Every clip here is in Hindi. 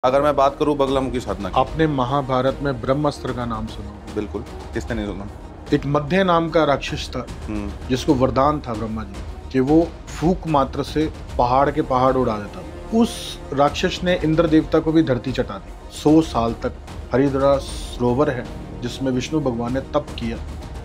अगर मैं बात करूं बगलामुखी साधना की, आपने महाभारत में ब्रह्मास्त्र का नाम सुना होगा। बिल्कुल, किसने नहीं सुना। एक मध्य नाम का राक्षस था जिसको वरदान था ब्रह्मा जी कि वो फूक मात्र से पहाड़ के पहाड़ उड़ा देता था। उस राक्षस ने इंद्र देवता को भी धरती चटा दी। 100 साल तक हरिद्रा सरोवर है जिसमें विष्णु भगवान ने तप किया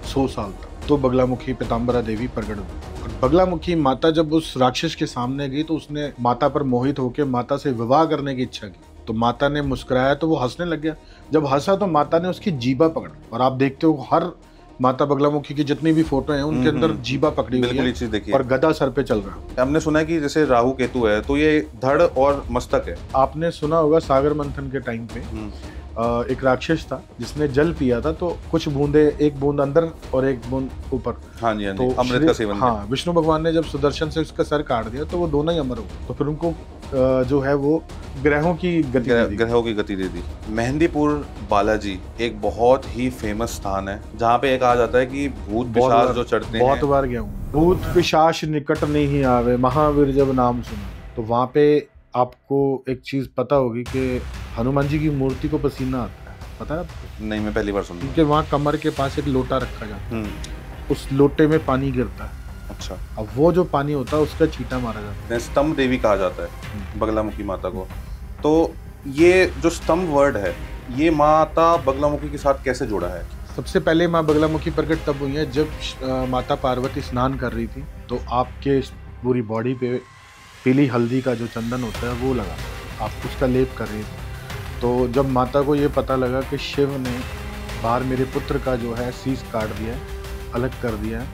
100 साल तक। तो बगलामुखी पीताम्बरा देवी प्रकट हुई और बगलामुखी माता जब उस राक्षस के सामने गई तो उसने माता पर मोहित होकर माता से विवाह करने की इच्छा की। तो माता ने मुस्कुराया तो वो हंसने लग गया। जब हंसा तो माता ने उसकी जीभा पकड़ा और आप देखते हो हर माता बगलामुखी की जितनी भी फोटो हैं उनके अंदर जीभा पकड़ी हुई बिल्कुल है ये चीज देखिए। और गदा सर पे चल रहा है। हमने सुना है कि जैसे राहु केतु है तो ये धड़ और मस्तक है। आपने सुना होगा सागर मंथन के टाइम पे एक राक्षस था जिसने जल पिया था तो कुछ बूंदे, एक बूंद अंदर और एक बूंद ऊपर। हाँ जी, हाँ जी, तो अमृत का सेवन। हाँ, विष्णु भगवान ने जब सुदर्शन से उसका सर काट दिया तो वो दोनों ही अमर हो गए। तो फिर उनको जो है वो ग्रहों की गति दे दी। ग्रहों की गति दे दी। मेहंदीपुर बालाजी एक बहुत ही फेमस स्थान है जहाँ पे एक कहा जाता है कि भूत पिशाच जो चढ़ते हैं। बहुत बार गया हूँ। भूत पिशाच निकट नहीं आवे महावीर जब नाम सुना। तो वहाँ पे आपको एक चीज पता होगी कि हनुमान जी की मूर्ति को पसीना आता है, पता है आपको? नहीं, मैं पहली बार सुन रहा क्योंकि वहाँ कमर के पास एक लोटा रखा जाता है, उस लोटे में पानी गिरता है। अच्छा। अब वो जो पानी होता है उसका छींटा मारा जाता है। स्तंभ देवी कहा जाता है बगलामुखी माता को। तो ये जो स्तंभ वर्ड है ये माता बगलामुखी के साथ कैसे जुड़ा है? सबसे पहले माँ बगलामुखी प्रकट तब हुई है जब माता पार्वती स्नान कर रही थी तो आपके पूरी बॉडी पे पीली हल्दी का जो चंदन होता है वो लगा, आप उसका लेप कर रही थी। तो जब माता को ये पता लगा कि शिव ने बाहर मेरे पुत्र का जो है शीश काट दिया है, अलग कर दिया है,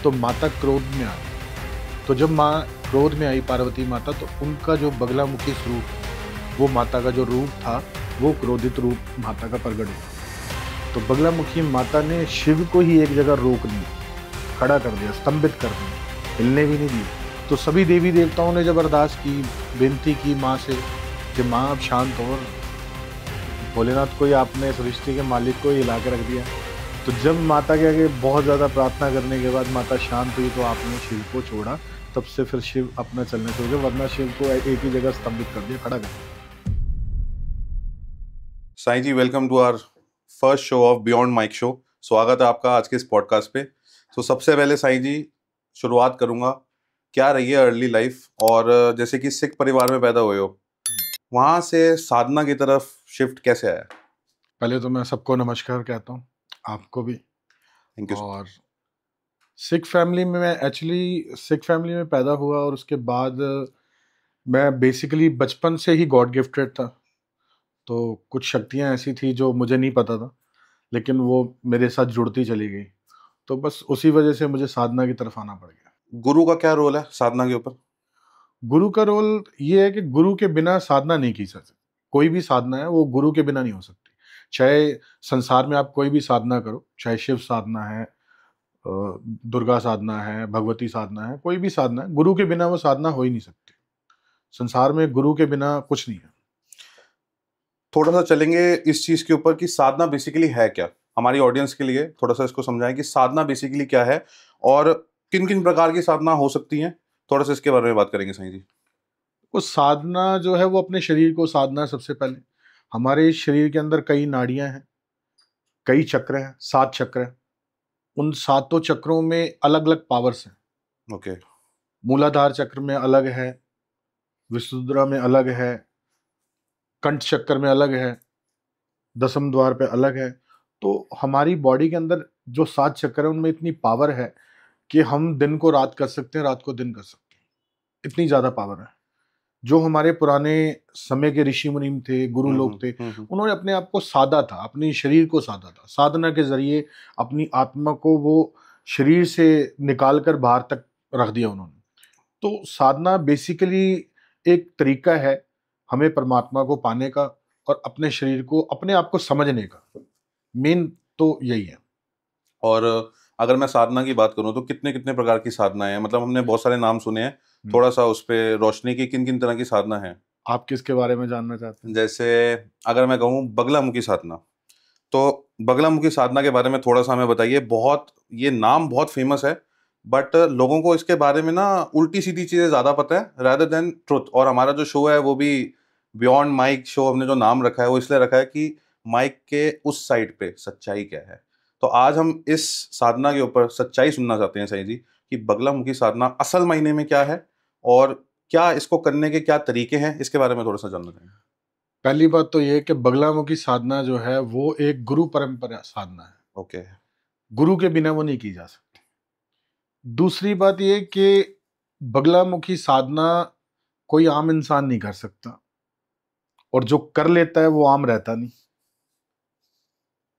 तो माता क्रोध में आ गई। तो जब माँ क्रोध में आई पार्वती माता तो उनका जो बगलामुखी स्वरूप, वो माता का जो रूप था वो क्रोधित रूप माता का प्रकट हुआ। तो बगलामुखी माता ने शिव को ही एक जगह रोक दिया, खड़ा कर दिया, स्तंभित कर दिया, हिलने भी नहीं दिया। तो सभी देवी देवताओं ने जब अरदास की, बेनती की माँ से कि माँ अब शांत हो, और भोलेनाथ को ही आपने सृष्टि के मालिक को ही हिला के रख दिया। तो जब माता के आगे बहुत ज़्यादा प्रार्थना करने के बाद माता शांत हुई तो आपने शिव को छोड़ा। तब से फिर शिव अपना चलने छोड़ गए, वरना शिव को एक ही जगह स्तंभित कर दिया, खड़ा कर दिया। Sai ji, welcome to our first show of beyond mic show. स्वागत है आपका आज के इस पॉडकास्ट पे। तो सबसे पहले साईं जी शुरुआत करूंगा, क्या रही है अर्ली लाइफ, और जैसे कि सिख परिवार में पैदा हुए हो, वहां से साधना की तरफ शिफ्ट कैसे आया? पहले तो मैं सबको नमस्कार कहता हूँ, आपको भी। Thank you. और सिख फैमिली में मैं एक्चुअली सिख फैमिली में पैदा हुआ और उसके बाद मैं बेसिकली बचपन से ही गॉड गिफ्टेड था। तो कुछ शक्तियाँ ऐसी थी जो मुझे नहीं पता था, लेकिन वो मेरे साथ जुड़ती चली गई। तो बस उसी वजह से मुझे साधना की तरफ आना पड़ गया। गुरु का क्या रोल है साधना के ऊपर? गुरु का रोल ये है कि गुरु के बिना साधना नहीं की जा सकती। कोई भी साधना है वो गुरु के बिना नहीं हो सकती। चाहे संसार में आप कोई भी साधना करो, चाहे शिव साधना है, दुर्गा साधना है, भगवती साधना है, कोई भी साधना है, गुरु के बिना वो साधना हो ही नहीं सकती। संसार में गुरु के बिना कुछ नहीं है। थोड़ा सा चलेंगे इस चीज के ऊपर कि साधना बेसिकली है क्या, हमारी ऑडियंस के लिए थोड़ा सा इसको समझाएं कि साधना बेसिकली क्या है और किन किन प्रकार की साधना हो सकती हैं। थोड़ा सा इसके बारे में बात करेंगे साईं जी। वो साधना जो है वो अपने शरीर को साधना है। सबसे पहले हमारे शरीर के अंदर कई नाड़ियां हैं, कई चक्र हैं, 7 चक्र हैं। उन सातों चक्रों में अलग अलग पावर्स हैं। ओके। मूलाधार चक्र में अलग है, विशुद्रा में अलग है, कंठ चक्र में अलग है, दसम द्वार पे अलग है। तो हमारी बॉडी के अंदर जो 7 चक्र है उनमें इतनी पावर है कि हम दिन को रात कर सकते हैं, रात को दिन कर सकते हैं। इतनी ज्यादा पावर है। जो हमारे पुराने समय के ऋषि मुनि थे, गुरु लोग थे, उन्होंने अपने आप को साधा था, अपने शरीर को साधा था। साधना के जरिए अपनी आत्मा को वो शरीर से निकाल कर बाहर तक रख दिया उन्होंने। तो साधना बेसिकली एक तरीका है हमें परमात्मा को पाने का और अपने शरीर को, अपने आप को समझने का। मेन तो यही है। और अगर मैं साधना की बात करूं तो कितने कितने प्रकार की साधनाएं हैं, मतलब हमने बहुत सारे नाम सुने हैं, थोड़ा सा उस पर रोशनी की, किन किन तरह की साधना है? आप किसके बारे में जानना चाहते हैं? जैसे अगर मैं कहूँ बगलामुखी साधना, तो बगलामुखी साधना के बारे में थोड़ा सा हमें बताइए। बहुत ये नाम बहुत फेमस है, बट लोगों को इसके बारे में ना उल्टी सीधी चीजें ज्यादा पता है रादर देन ट्रुथ। और हमारा जो शो है वो भी बियॉन्ड माइक शो हमने जो नाम रखा है वो इसलिए रखा है कि माइक के उस साइड पे सच्चाई क्या है। तो आज हम इस साधना के ऊपर सच्चाई सुनना चाहते हैं साईं जी, कि बगलामुखी साधना असल मायने में क्या है और क्या इसको करने के क्या तरीके हैं, इसके बारे में थोड़ा सा जानना चाहेंगे। पहली बात तो ये कि बगलामुखी साधना जो है वो एक गुरु परंपरा साधना है। ओके। गुरु के बिना वो नहीं की जा सकती। दूसरी बात ये कि बगलामुखी साधना कोई आम इंसान नहीं कर सकता, और जो कर लेता है वो आम रहता नहीं।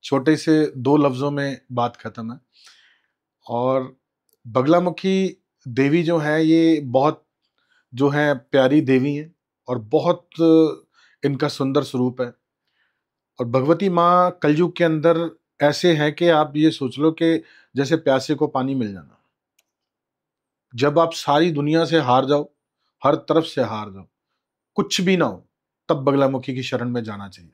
छोटे से 2 लफ्जों में बात खत्म है। और बगलामुखी देवी जो है ये बहुत जो है प्यारी देवी है, और बहुत इनका सुंदर स्वरूप है। और भगवती माँ कलयुग के अंदर ऐसे है कि आप ये सोच लो कि जैसे प्यासे को पानी मिल जाना। जब आप सारी दुनिया से हार जाओ, हर तरफ से हार जाओ, कुछ भी ना हो, तब बगलामुखी की शरण में जाना चाहिए।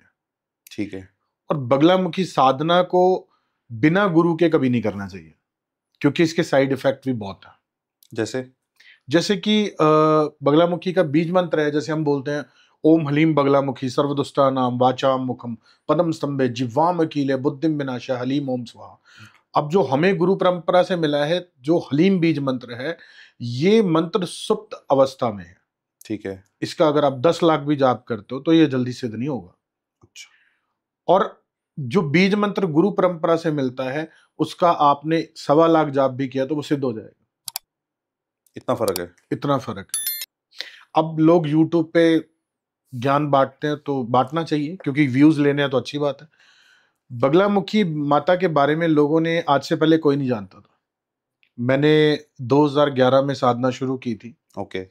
ठीक है। और बगलामुखी साधना को बिना गुरु के कभी नहीं करना चाहिए, क्योंकि इसके साइड इफेक्ट भी बहुत है। जैसे कि बगलामुखी का बीज मंत्र है, जैसे हम बोलते हैं ओम हलीम बगलामुखी सर्वदुष्टा नाम वाचाम मुखम पदम स्तंभे जिह्वाम कीले बुद्धिम विनाश हलीम ओम स्वाहा। अब जो हमें गुरु परंपरा से मिला है, जो हलीम बीज मंत्र है, ये मंत्र सुप्त अवस्था में है। ठीक है। इसका अगर आप 10 लाख भी जाप करते हो तो ये जल्दी सिद्ध नहीं होगा। अच्छा। और जो बीज मंत्र गुरु परंपरा से मिलता है, उसका आपने 1.25 लाख जाप भी किया तो वो सिद्ध हो जाएगा। इतना फर्क है। इतना फर्क है। अब लोग यूट्यूब पे ज्ञान बांटते हैं तो बांटना चाहिए, क्योंकि व्यूज लेने हैं तो अच्छी बात है। बगलामुखी माता के बारे में लोगों ने आज से पहले कोई नहीं जानता था। मैंने 2011 में साधना शुरू की थी। ओके।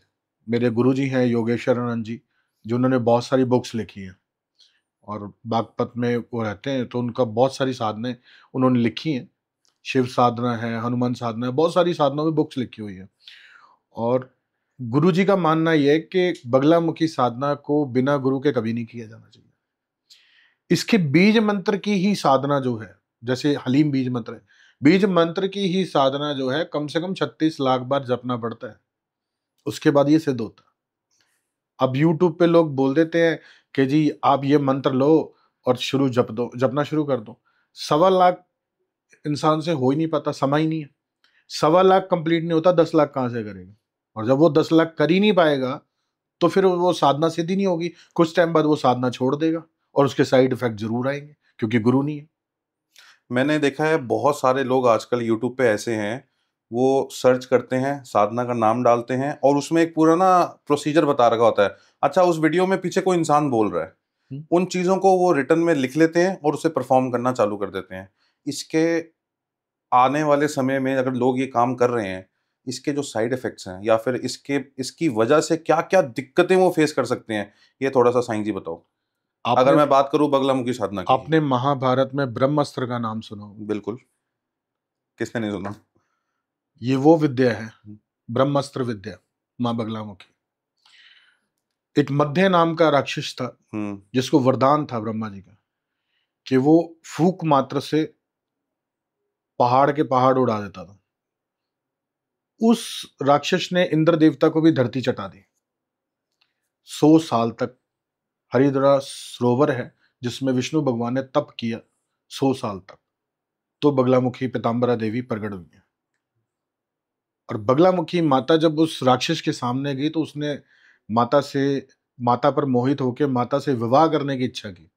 मेरे गुरुजी हैं योगेश्वर आनंद जी, जिन्होंने बहुत सारी बुक्स लिखी हैं, और बागपत में वो रहते हैं, तो उनका बहुत सारी साधनाएं उन्होंने लिखी हैं। शिव साधना है, हनुमान साधना है, बहुत सारी साधनाओं में बुक्स लिखी हुई है। और गुरुजी का मानना यह है कि बगलामुखी साधना को बिना गुरु के कभी नहीं किया जाना चाहिए। इसके बीज मंत्र की ही साधना जो है, जैसे हलीम बीज मंत्र है, बीज मंत्र की ही साधना जो है कम से कम 36 लाख बार जपना पड़ता है, उसके बाद ये सिद्ध होता है। अब यूट्यूब पे लोग बोल देते हैं कि जी आप ये मंत्र लो और जपना शुरू कर दो। 1.25 लाख इंसान से हो ही नहीं पाता, समय ही नहीं है। 1.25 लाख कंप्लीट नहीं होता, 10 लाख कहाँ से करेगा? और जब वो 10 लाख कर ही नहीं पाएगा तो फिर वो साधना सिद्ध ही नहीं होगी। कुछ टाइम बाद वो साधना छोड़ देगा और उसके साइड इफेक्ट जरूर आएंगे, क्योंकि गुरु नहीं है। मैंने देखा है बहुत सारे लोग आजकल यूट्यूब पे ऐसे हैं, वो सर्च करते हैं, साधना का नाम डालते हैं और उसमें एक पूरा ना प्रोसीजर बता रखा होता है। अच्छा, उस वीडियो में पीछे कोई इंसान बोल रहा है, उन चीज़ों को वो रिटर्न में लिख लेते हैं और उसे परफॉर्म करना चालू कर देते हैं। इसके आने वाले समय में अगर लोग ये काम कर रहे हैं, इसके जो साइड इफ़ेक्ट्स हैं या फिर इसकी वजह से क्या-क्या दिक्कतें वो फेस कर सकते हैं, ये थोड़ा-सा साईं जी बताओ। अगर मैं बात करूँ बगलामुखी साधना की। आपने महाभारत में ब्रह्मास्त्र का नाम सुना होगा। बिल्कुल, किसने नहीं सुना। ये वो विद्या है, ब्रह्मास्त्र विद्या, माँ बगलामुखी। एक मध्य नाम का राक्षस था, जिसको वरदान था ब्रह्मा जी का कि वो फूक मात्र से पहाड़ के पहाड़ उड़ा देता था। उस राक्षस ने इंद्र देवता को भी धरती चटा दी। 100 साल तक हरिद्रा सरोवर है जिसमें विष्णु भगवान ने तप किया 100 साल तक, तो बगलामुखी पीताम्बरा देवी प्रकट हुई है। और बगलामुखी माता जब उस राक्षस के सामने गई तो उसने माता पर मोहित होकर माता से विवाह करने की इच्छा की।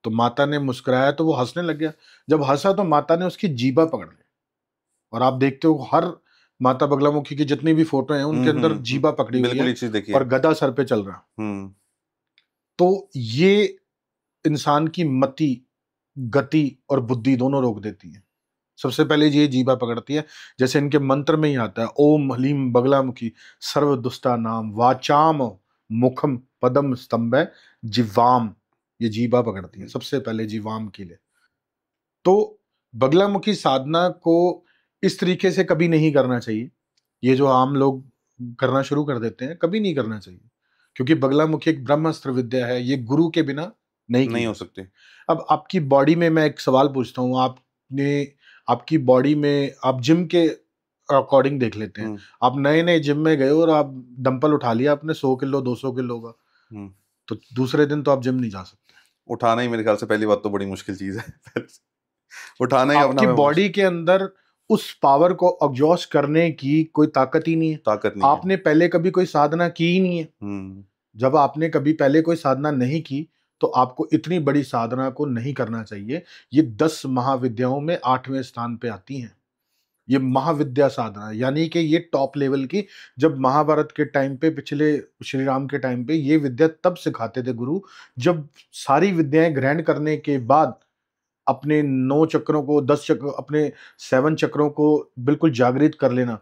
तो माता ने मुस्कुराया तो वो हंसने लग गया। जब हंसा तो माता ने उसकी जीभा पकड़ ली, और आप देखते हो हर माता बगलामुखी की जितनी भी फोटो हैं उनके अंदर जीभा पकड़ी हुई है और गदा सर पे चल रहा। तो ये इंसान की मति, गति और बुद्धि दोनों रोक देती है। सबसे पहले ये जीभा पकड़ती है, जैसे इनके मंत्र में ही आता है ओम हलीम बगलामुखी सर्व दुष्टा नाम वाचाम मुखम पदम स्तंभ जिह्वाम। ये जीभा पकड़ती है सबसे पहले, जीवाम के लिए। तो बगलामुखी साधना को इस तरीके से कभी नहीं करना चाहिए। ये जो आम लोग करना शुरू कर देते हैं, कभी नहीं करना चाहिए, क्योंकि बगलामुखी एक ब्रह्मास्त्र विद्या है, ये गुरु के बिना नहीं हो सकते। अब आपकी बॉडी में मैं एक सवाल पूछता हूँ, आपकी बॉडी में आप जिम के अकॉर्डिंग देख लेते हैं। आप नए नए जिम में गए और आप डंपल उठा लिया आपने 100 किलो 200 किलो का, हम्म। तो दूसरे दिन तो आप जिम नहीं जा सकते। उठाना ही मेरे ख्याल से पहली बात तो बड़ी मुश्किल चीज है। उठाना ही अपना आपकी में बॉडी के अंदर उस पावर को एग्जॉस्ट करने की कोई ताकत ही नहीं है। ताकत नहीं है। आपने पहले कभी कोई साधना की ही नहीं है। हम्म। जब आपने कभी पहले कोई साधना नहीं की तो आपको इतनी बड़ी साधना को नहीं करना चाहिए। ये 10 महाविद्याओं में 8वें स्थान पे आती हैं। ये महाविद्या साधना, यानी कि ये टॉप लेवल की। जब महाभारत के टाइम पे, पिछले श्री राम के टाइम पे, ये विद्या तब सिखाते थे गुरु, जब सारी विद्याएं ग्रहण करने के बाद अपने 9 चक्रों को, 10 चक्र, अपने 7 चक्रों को बिल्कुल जागृत कर लेना,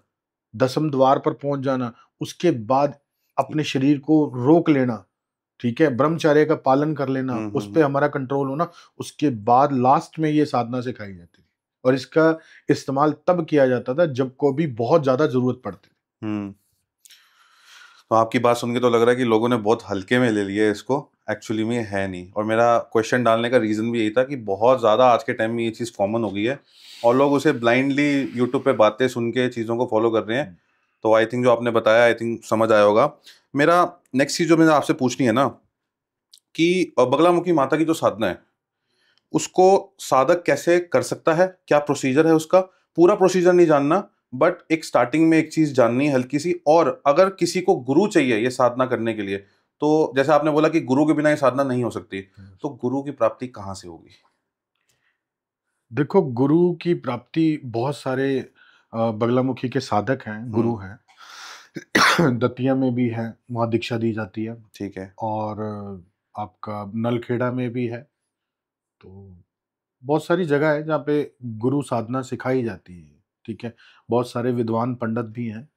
10वें द्वार पर पहुंच जाना, उसके बाद अपने शरीर को रोक लेना, ठीक है, ब्रह्मचर्य का पालन कर लेना, उस पे हमारा कंट्रोल होना। उसके बाद लास्ट में ये साधना सिखाई जाती थी और इसका इस्तेमाल तब किया जाता था जब को भी बहुत ज्यादा जरूरत पड़ती थी। तो आपकी बात सुन के तो लग रहा है कि लोगों ने बहुत हल्के में ले लिया है इसको, एक्चुअली में है नहीं। और मेरा क्वेश्चन डालने का रीज़न भी यही था कि बहुत ज़्यादा आज के टाइम में ये चीज़ कॉमन हो गई है और लोग उसे ब्लाइंडली यूट्यूब पे बातें सुन के चीज़ों को फॉलो कर रहे हैं। तो आई थिंक जो आपने बताया, आई थिंक समझ आया होगा। मेरा नेक्स्ट चीज़ जो मैंने आपसे पूछनी है ना, कि बगलामुखी माता की जो साधना है उसको साधक कैसे कर सकता है, क्या प्रोसीजर है उसका? पूरा प्रोसीजर नहीं जानना, बट एक स्टार्टिंग में एक चीज जाननी है हल्की सी। और अगर किसी को गुरु चाहिए ये साधना करने के लिए, तो जैसे आपने बोला कि गुरु के बिना ये साधना नहीं हो सकती, तो गुरु की प्राप्ति कहाँ से होगी? देखो, गुरु की प्राप्ति बहुत सारे बगलामुखी के साधक हैं, गुरु हैं। दतिया में भी है, वहाँ दीक्षा दी जाती है। ठीक है। और आपका नलखेड़ा में भी है। तो बहुत सारी जगह है जहाँ पे गुरु साधना सिखाई जाती है, ठीक है। बहुत सारे विद्वान पंडित भी हैं।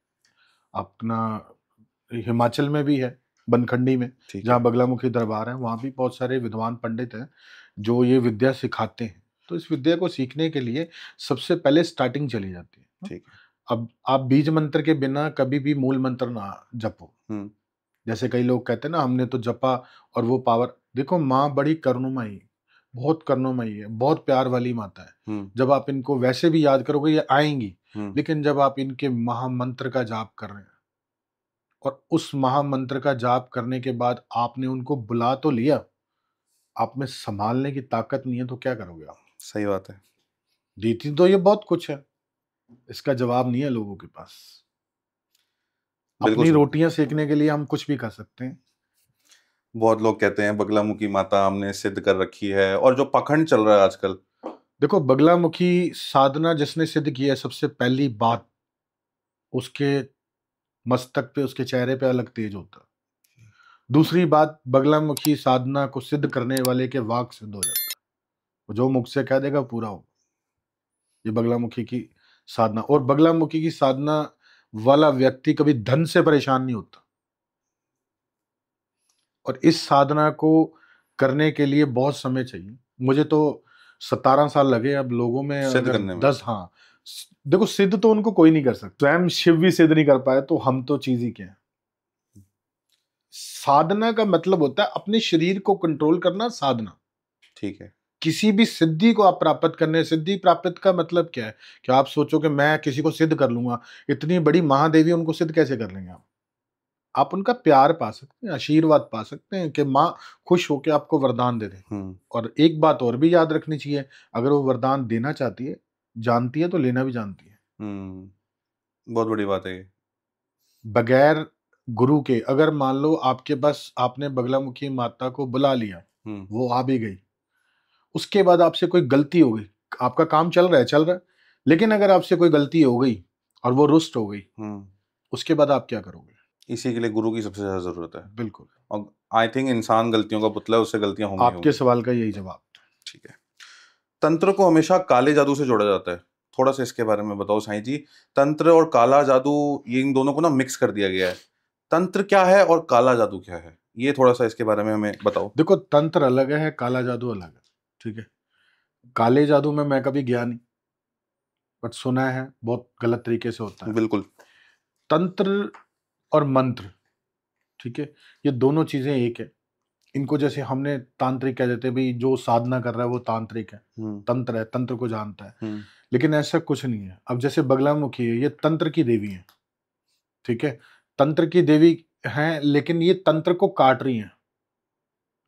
अपना हिमाचल में भी है, बनखंडी में, ठीक जहाँ है। बगलामुखी दरबार है, वहाँ भी बहुत सारे विद्वान पंडित हैं जो ये विद्या सिखाते हैं। तो इस विद्या को सीखने के लिए सबसे पहले स्टार्टिंग चली जाती है। ठीक है। अब आप बीज मंत्र के बिना कभी भी मूल मंत्र ना जपो। जैसे कई लोग कहते हैं ना, हमने तो जपा और वो पावर। देखो, माँ बड़ी करुणामयी, बहुत करुणामयी है, बहुत प्यार वाली माता है। जब आप इनको वैसे भी याद करोगे ये आएंगी, लेकिन जब आप इनके महामंत्र का जाप कर रहे हैं और उस महामंत्र का जाप करने के बाद आपने उनको बुला तो लिया, आप में संभालने की ताकत नहीं है, तो क्या करोगे आप? सही बात है। देती तो ये बहुत कुछ है, इसका जवाब नहीं है लोगों के पास। बिल्कुल अपनी सही। रोटियां सेकने के लिए हम कुछ भी कर सकते हैं। बहुत लोग कहते हैं बगलामुखी माता हमने सिद्ध कर रखी है, और जो पखंड चल रहा है आजकल। देखो, बगलामुखी साधना जिसने सिद्ध किया है, सबसे पहली बात, उसके मस्तक पे, उसके चेहरे पे अलग तेज होता है। दूसरी बात, बगलामुखी साधना को सिद्ध करने वाले के वाक सिद्ध हो जाता है। वो जो मुख से कह देगा पूरा होगा। ये बगलामुखी की साधना। और बगलामुखी की साधना वाला व्यक्ति कभी धन से परेशान नहीं होता। और इस साधना को करने के लिए बहुत समय चाहिए। मुझे तो 17 साल लगे। अब लोगों में सिद्ध अगर करने में। 10, हाँ, देखो, सिद्ध तो उनको कोई नहीं कर सकता। स्वयं शिव भी सिद्ध नहीं कर पाए तो हम तो चीज ही क्या है। साधना का मतलब होता है अपने शरीर को कंट्रोल करना, साधना। ठीक है। किसी भी सिद्धि को आप प्राप्त करने, सिद्धि प्राप्त का मतलब क्या है कि आप सोचो कि मैं किसी को सिद्ध कर लूंगा। इतनी बड़ी महादेवी, उनको सिद्ध कैसे कर लेंगे आप? आप उनका प्यार पा सकते हैं, आशीर्वाद पा सकते हैं कि माँ खुश होकर आपको वरदान दे दे। और एक बात और भी याद रखनी चाहिए, अगर वो वरदान देना चाहती है, जानती है, तो लेना भी जानती है। बहुत बड़ी बात है ये। बगैर गुरु के, अगर मान लो आपके पास, आपने बगलामुखी माता को बुला लिया, वो आ भी गई, उसके बाद आपसे कोई गलती हो गई, आपका काम चल रहा है, चल रहा है, लेकिन अगर आपसे कोई गलती हो गई और वो रुष्ट हो गई, उसके बाद आप क्या करोगे? इसी के लिए गुरु की सबसे ज्यादा जरूरत है। बिल्कुल। और आई थिंक इंसान गलतियों का पुतला है, उससे गलतियां होंगी। आपके सवाल का यही जवाब। ठीक है। तंत्र को हमेशा काले जादू से जोड़ा जाता है, थोड़ा सा इसके बारे में बताओ साईं जी। तंत्र और काला जादू, ये इन दोनों को ना मिक्स कर दिया गया है। तंत्र क्या है और काला जादू क्या है, ये थोड़ा सा इसके बारे में हमें बताओ। देखो, तंत्र अलग है, काला जादू अलग है, ठीक है। काले जादू में मैं कभी गया नहीं, बट सुना है बहुत गलत तरीके से होता है। बिल्कुल। तंत्र और मंत्र, ठीक है, ये दोनों चीजें एक है। इनको जैसे हमने तांत्रिक कह देते हैं, भाई जो साधना कर रहा है वो तांत्रिक है, तंत्र है, तंत्र को जानता है। लेकिन ऐसा कुछ नहीं है। अब जैसे बगलामुखी है, ये तंत्र की देवी है, ठीक है, तंत्र की देवी है, लेकिन ये तंत्र को काट रही है।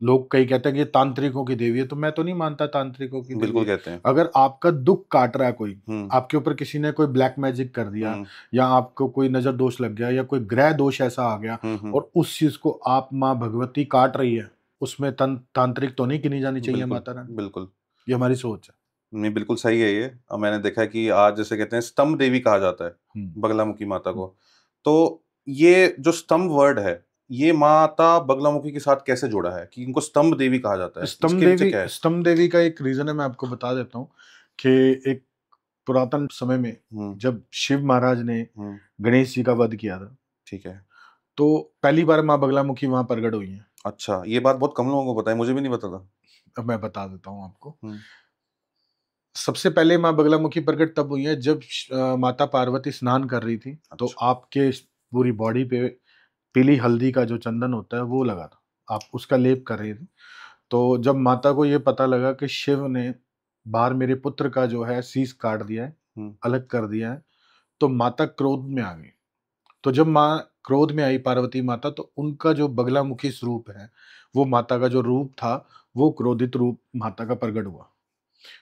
लोग कई कहते हैं कि ये तांत्रिकों की देवी है, तो मैं तो नहीं मानता तांत्रिकों की देवी बिल्कुल है। कहते हैं। अगर आपका दुख काट रहा है कोई, हम्म। आपके ऊपर किसी ने कोई ब्लैक मैजिक कर दिया, हम्म। या आपको कोई नजर दोष लग गया, या कोई ग्रह दोष ऐसा आ गया, हम्म। और उस चीज को आप माँ भगवती काट रही है, उसमें तांत्रिक तो नहीं गिनी जानी चाहिए बिल्कुल माता रानी। बिल्कुल। ये हमारी सोच है। नहीं, बिल्कुल सही है ये। और मैंने देखा है कि आज जैसे कहते हैं स्तंभ देवी कहा जाता है हम्म। बगलामुखी माता को। तो ये जो स्तंभ वर्ड है, ये माता बगलामुखी के साथ कैसे जुड़ा है कि इनको स्तंभ देवी कहा जाता है? इसके पीछे क्या है? स्तंभ देवी का एक रीजन है, मैं आपको बता देता हूँ कि एक पुरातन समय में हम्म। जब शिव महाराज ने हम्म। गणेश जी का वध किया था, ठीक है। तो पहली बार माँ बगलामुखी वहां प्रकट हुई है। अच्छा, ये बात बहुत कम लोगों को पता है, मुझे भी नहीं पता था। अब मैं बता देता हूँ आपको। हम्म। सबसे पहले माँ बगलामुखी प्रकट तब हुई है जब माता पार्वती स्नान कर रही थी, तो अच्छा। आपके पूरी बॉडी पे पीली हल्दी का जो चंदन होता है वो लगा था, आप उसका लेप कर रही थी। तो जब माता को ये पता लगा कि शिव ने बाहर मेरे पुत्र का जो है शीश काट दिया है, हम्म। अलग कर दिया है, तो माता क्रोध में आ गई। तो जब माँ क्रोध में आई पार्वती माता, तो उनका जो बगलामुखी स्वरूप है, वो माता का जो रूप था, वो क्रोधित रूप माता का प्रकट हुआ।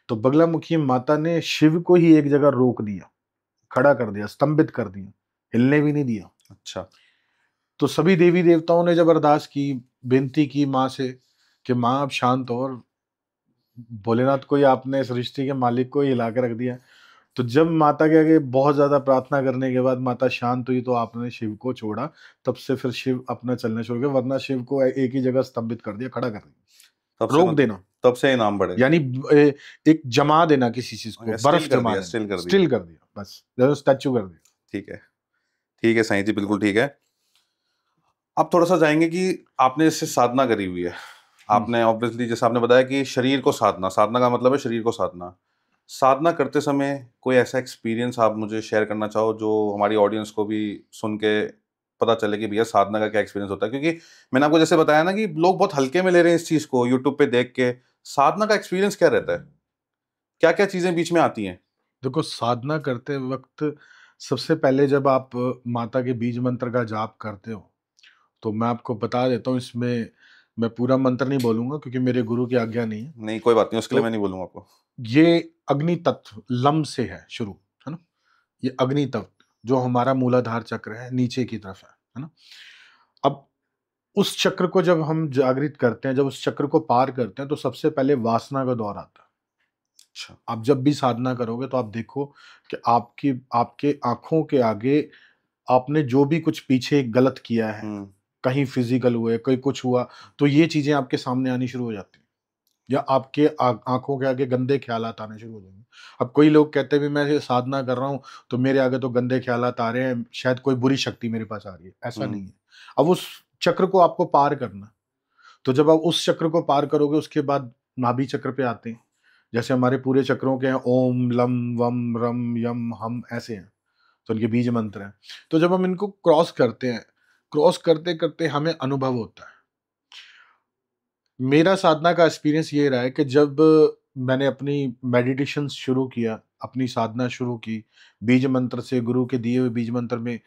तो बगलामुखी माता ने शिव को ही एक जगह रोक दिया, खड़ा कर दिया, स्तंभित कर दिया, हिलने भी नहीं दिया। अच्छा। तो सभी देवी देवताओं ने जब अरदास की, बेनती की माँ से कि माँ आप शांत हो, और भोलेनाथ को ही आपने सृष्टि के मालिक को ही हिला के रख दिया। तो जब माता के आगे बहुत ज्यादा प्रार्थना करने के बाद माता शांत हुई, तो आपने शिव को छोड़ा। तब से फिर शिव अपना चलना शुरू किया, वरना शिव को एक ही जगह स्तंभित कर दिया, खड़ा कर दिया, तब से रोक देना, तब से इनाम बढ़े, यानी एक जमा देना किसी चीज को, बर्फ जमा देना, स्टिल कर दिया। स्टिल कर दिया, बस स्टैचू कर दिया। ठीक है। ठीक है साईं जी, बिल्कुल ठीक है। अब थोड़ा सा जाएंगे कि आपने इससे साधना करी हुई है। आपने ऑब्वियसली जैसे आपने बताया कि शरीर को साधना, साधना का मतलब है शरीर को साधना। साधना करते समय कोई ऐसा एक्सपीरियंस आप मुझे शेयर करना चाहो जो हमारी ऑडियंस को भी सुन के पता चले कि भैया साधना का क्या एक्सपीरियंस होता है? क्योंकि मैंने आपको जैसे बताया ना कि लोग बहुत हल्के में ले रहे हैं इस चीज़ को यूट्यूब पे देख के। साधना का एक्सपीरियंस क्या रहता है? क्या क्या चीज़ें बीच में आती हैं? देखो, साधना करते वक्त सबसे पहले जब आप माता के बीज मंत्र का जाप करते हो, तो मैं आपको बता देता हूँ, इसमें मैं पूरा मंत्र नहीं बोलूंगा क्योंकि मेरे गुरु की आज्ञा नहीं है। नहीं, कोई बात नहीं, उसके लिए मैं तो नहीं बोलूंगा आपको। ये अग्नि तत्व लम से है शुरू, है ना? ये अग्नि तत्व जो हमारा मूलाधार चक्र है, नीचे की तरफ है ना? अब उस चक्र को जब हम जागृत करते हैं, जब उस चक्र को पार करते हैं, तो सबसे पहले वासना का दौर आता है। अच्छा। आप जब भी साधना करोगे तो आप देखो कि आपकी आपके आंखों के आगे आपने जो भी कुछ पीछे गलत किया है, हम्म। कहीं फिजिकल हुए, कहीं कुछ हुआ, तो ये चीजें आपके सामने आनी शुरू हो जाती हैं, या आपके आंखों के आगे गंदे ख्यालात आने शुरू हो जाएंगे। अब कोई लोग कहते हैं भी मैं ये साधना कर रहा हूँ तो मेरे आगे तो गंदे ख्यालात आ रहे हैं, शायद कोई बुरी शक्ति मेरे पास आ रही है। ऐसा नहीं है। अब उस चक्र को आपको पार करना। तो जब आप उस चक्र को पार करोगे, उसके बाद नाभि चक्र पे आते हैं। जैसे हमारे पूरे चक्रों के हैं, ओम लम वम रम यम हम, ऐसे हैं, तो उनके बीज मंत्र हैं। तो जब हम इनको क्रॉस करते हैं, क्रॉस करते करते हमें अनुभव होता है। मेरा साधना का एक्सपीरियंस ये रहा है कि जब मैंने अपनी मेडिटेशन शुरू किया, अपनी साधना शुरू की, बीज मंत्र से, गुरु के दिए हुए बीज मंत्र में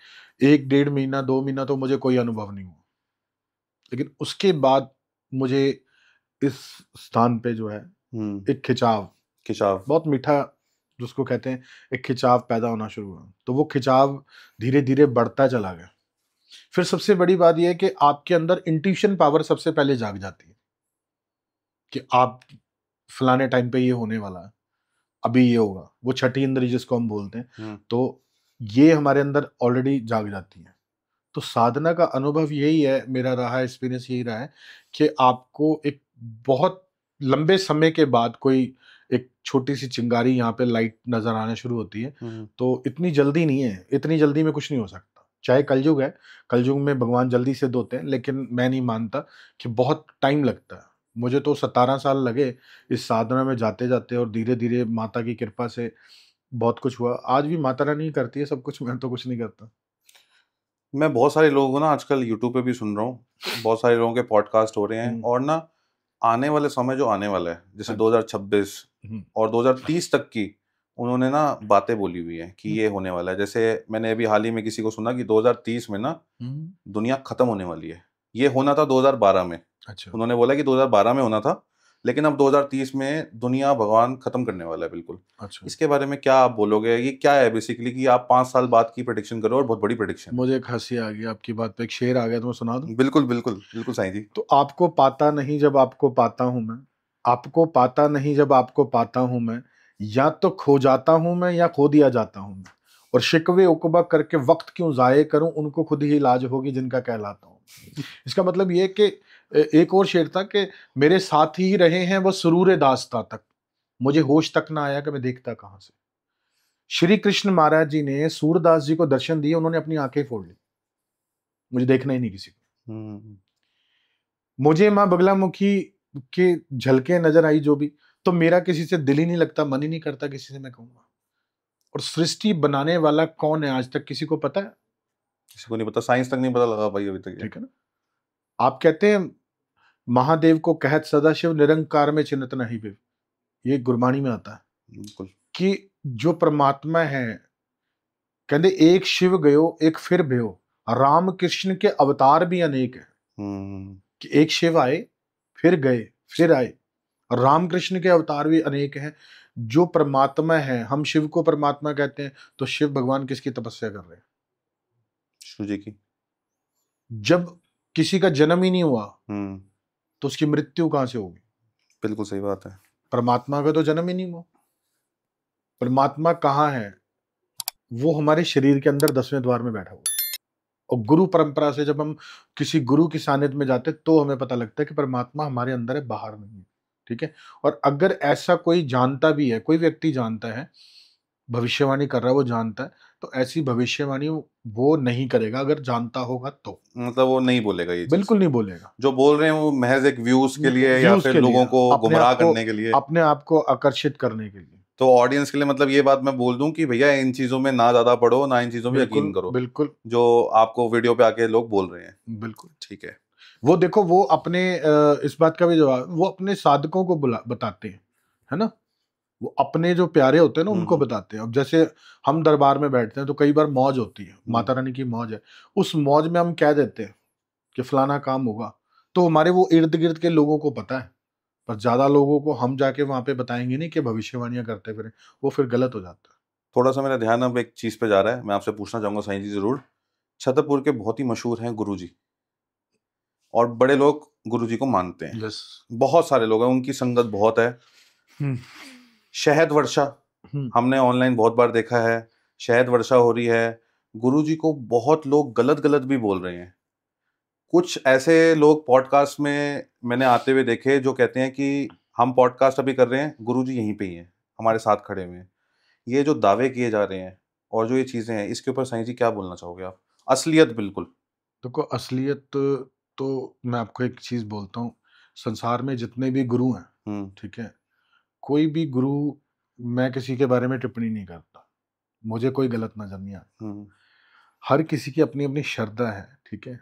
1 डेढ़ महीना 2 महीना तो मुझे कोई अनुभव नहीं हुआ। लेकिन उसके बाद मुझे इस स्थान पे जो है एक खिंचाव, खिंचाव, बहुत मीठा जिसको कहते हैं, एक खिंचाव पैदा होना शुरू हुआ। तो वो खिंचाव धीरे धीरे बढ़ता चला गया। फिर सबसे बड़ी बात यह है कि आपके अंदर इंट्यूशन पावर सबसे पहले जाग जाती है कि आप फलाने टाइम पे ये होने वाला है, अभी ये होगा, वो छठी इंद्री जिसको हम बोलते हैं। तो ये हमारे अंदर ऑलरेडी जाग जाती है। तो साधना का अनुभव यही है, मेरा रहा एक्सपीरियंस यही रहा है कि आपको एक बहुत लंबे समय के बाद कोई एक छोटी सी चिंगारी यहाँ पे लाइट नजर आने शुरू होती है। तो इतनी जल्दी नहीं है, इतनी जल्दी में कुछ नहीं हो सकता। चाहे कलयुग है, कलयुग में भगवान जल्दी से होते हैं, लेकिन मैं नहीं मानता कि बहुत टाइम लगता है। मुझे तो 17 साल लगे इस साधना में जाते जाते, और धीरे धीरे माता की कृपा से बहुत कुछ हुआ। आज भी माता रानी करती है सब कुछ, मैं तो कुछ नहीं करता। मैं बहुत सारे लोगों को ना आजकल यूट्यूब पे भी सुन रहा हूँ, बहुत सारे लोगों के पॉडकास्ट हो रहे हैं, और ना आने वाले समय जो आने वाला है, जैसे 2026 और 2030 तक की उन्होंने ना बातें बोली हुई है कि ये होने वाला है। जैसे मैंने अभी हाल ही में किसी को सुना कि 2030 में ना दुनिया खत्म होने वाली है। ये होना था 2012 में, अच्छा। उन्होंने बोला कि 2012 में होना था, लेकिन अब 2030 में दुनिया भगवान खत्म करने वाला है बिल्कुल। अच्छा। इसके बारे में क्या आप बोलोगे? ये क्या है बेसिकली कि आप 5 साल बाद की प्रेडिक्शन करो और बहुत बड़ी प्रेडिक्शन है। मुझे एक हंसी आ गई आपकी बात पे, एक शेर आ गया तो मैं सुना दूं। बिल्कुल बिल्कुल बिल्कुल साईं जी। तो आपको पाता नहीं जब आपको पाता हूं मैं, आपको पाता नहीं जब आपको पाता हूं मैं, या तो खो जाता हूं मैं या खो दिया जाता हूं मैं, और शिकवे उकबा करके वक्त क्यों जाये करूं, उनको खुद ही इलाज होगी जिनका कहलाता हूं। इसका मतलब ये कि एक और शेर था कि मेरे साथ ही रहे हैं वो सुरूर दास्ता तक, मुझे होश तक ना आया कि मैं देखता कहां से। श्री कृष्ण महाराज जी ने सूरदास जी को दर्शन दिए, उन्होंने अपनी आंखें फोड़ ली, मुझे देखना ही नहीं किसी को। हम्म। मुझे माँ बगलामुखी की झलकें नजर आई जो भी, तो मेरा किसी से दिल ही नहीं लगता, मन ही नहीं करता किसी से मैं कहूंगा। और सृष्टि बनाने वाला कौन है आज तक किसी को पता है? किसी को नहीं पता, साइंस तक नहीं पता लगा भाई अभी तक ये। ठीक है ना। आप कहते हैं महादेव को कहत सदाशिव निरंकार में चिन्हत नहीं विव, ये गुरबाणी में आता है बिल्कुल। कि जो परमात्मा है, कहते एक शिव गयो एक फिर भयो, राम कृष्ण के अवतार भी अनेक है। हम्म। कि एक शिव आए फिर गए फिर आए, रामकृष्ण के अवतार भी अनेक हैं। जो परमात्मा है, हम शिव को परमात्मा कहते हैं, तो शिव भगवान किसकी तपस्या कर रहे हैं? शिव जी की। जब किसी का जन्म ही नहीं हुआ हम्म। तो उसकी मृत्यु कहां से होगी? बिल्कुल सही बात है। परमात्मा का तो जन्म ही नहीं हुआ। परमात्मा कहाँ है? वो हमारे शरीर के अंदर 10वें द्वार में बैठा हुआ है। और गुरु परंपरा से जब हम किसी गुरु की सानिध्य में जाते तो हमें पता लगता है कि परमात्मा हमारे अंदर है, बाहर नहीं है। ठीक है। और अगर ऐसा कोई जानता भी है, कोई व्यक्ति जानता है, भविष्यवाणी कर रहा है, वो जानता है, तो ऐसी भविष्यवाणी वो नहीं करेगा अगर जानता होगा तो। मतलब वो नहीं बोलेगा ये चीज। बिल्कुल नहीं बोलेगा। जो बोल रहे हैं वो महज एक व्यूज के लिए या व्यूज फिर के लिए, लोगों को अपने गुमराह आप को, करने के लिए। अपने आप को आकर्षित करने के लिए। तो ऑडियंस के लिए मतलब ये बात मैं बोल दूं कि भैया इन चीजों में ना ज्यादा पढ़ो, ना इन चीजों में यकीन बिल्कुल करो बिल्कुल जो आपको वीडियो पे आके लोग बोल रहे हैं। बिल्कुल। ठीक है। वो देखो, वो अपने इस बात का भी जवाब वो अपने साधकों को बताते हैं, है ना। वो अपने जो प्यारे होते हैं ना उनको बताते हैं। अब जैसे हम दरबार में बैठते हैं तो कई बार मौज होती है, माता रानी की मौज है, उस मौज में हम कह देते हैं कि फलाना काम होगा, तो हमारे वो इर्द गिर्द के लोगों को पता है, पर ज्यादा लोगों को हम जाके वहां पे बताएंगे नहीं कि भविष्यवाणियां करते फिरें, वो फिर गलत हो जाता है। थोड़ा सा मेरा ध्यान अब एक चीज पे जा रहा है, मैं आपसे पूछना चाहूंगा साईं जी जरूर। छतरपुर के बहुत ही मशहूर हैं गुरुजी, और बड़े लोग गुरुजी को मानते हैं। यस। बहुत सारे लोग हैं, उनकी संगत बहुत है। शहद वर्षा हमने ऑनलाइन बहुत बार देखा है, शहद वर्षा हो रही है, गुरुजी को बहुत लोग गलत गलत भी बोल रहे हैं। कुछ ऐसे लोग पॉडकास्ट में मैंने आते हुए देखे जो कहते हैं कि हम पॉडकास्ट अभी कर रहे हैं, गुरुजी यहीं पे ही हैं, हमारे साथ खड़े हुए हैं। ये जो दावे किए जा रहे हैं और जो ये चीजें हैं, इसके ऊपर साईं जी क्या बोलना चाहोगे आप? असलियत बिल्कुल। देखो, असलियत तो मैं आपको एक चीज बोलता हूँ, संसार में जितने भी गुरु हैं, ठीक है, कोई भी गुरु, मैं किसी के बारे में टिप्पणी नहीं करता, मुझे कोई गलत नजर नहीं आता। हर किसी की अपनी अपनी श्रद्धा है, ठीक है।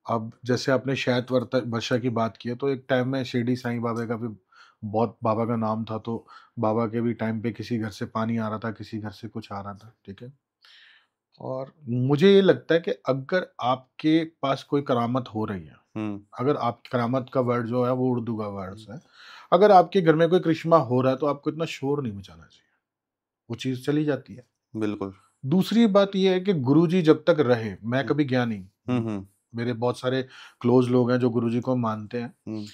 अब जैसे आपने शहद वर्षा की बात की है, तो एक टाइम में शिरडी साईं बाबा का भी बहुत, बाबा का नाम था, तो बाबा के भी टाइम पे किसी घर से पानी आ रहा था, किसी घर से कुछ आ रहा था, ठीक है। और मुझे ये लगता है कि अगर आपके पास कोई करामत हो रही है, अगर आप, करामत का वर्ड जो है वो उर्दू का वर्ड है, अगर आपके घर में कोई करिश्मा हो रहा है तो आपको इतना शोर नहीं मचाना चाहिए, वो चीज चली जाती है। बिल्कुल। दूसरी बात यह है कि गुरुजी जब तक रहे, मैं कभी गया नहीं, मेरे बहुत सारे क्लोज लोग हैं जो गुरुजी को मानते हैं,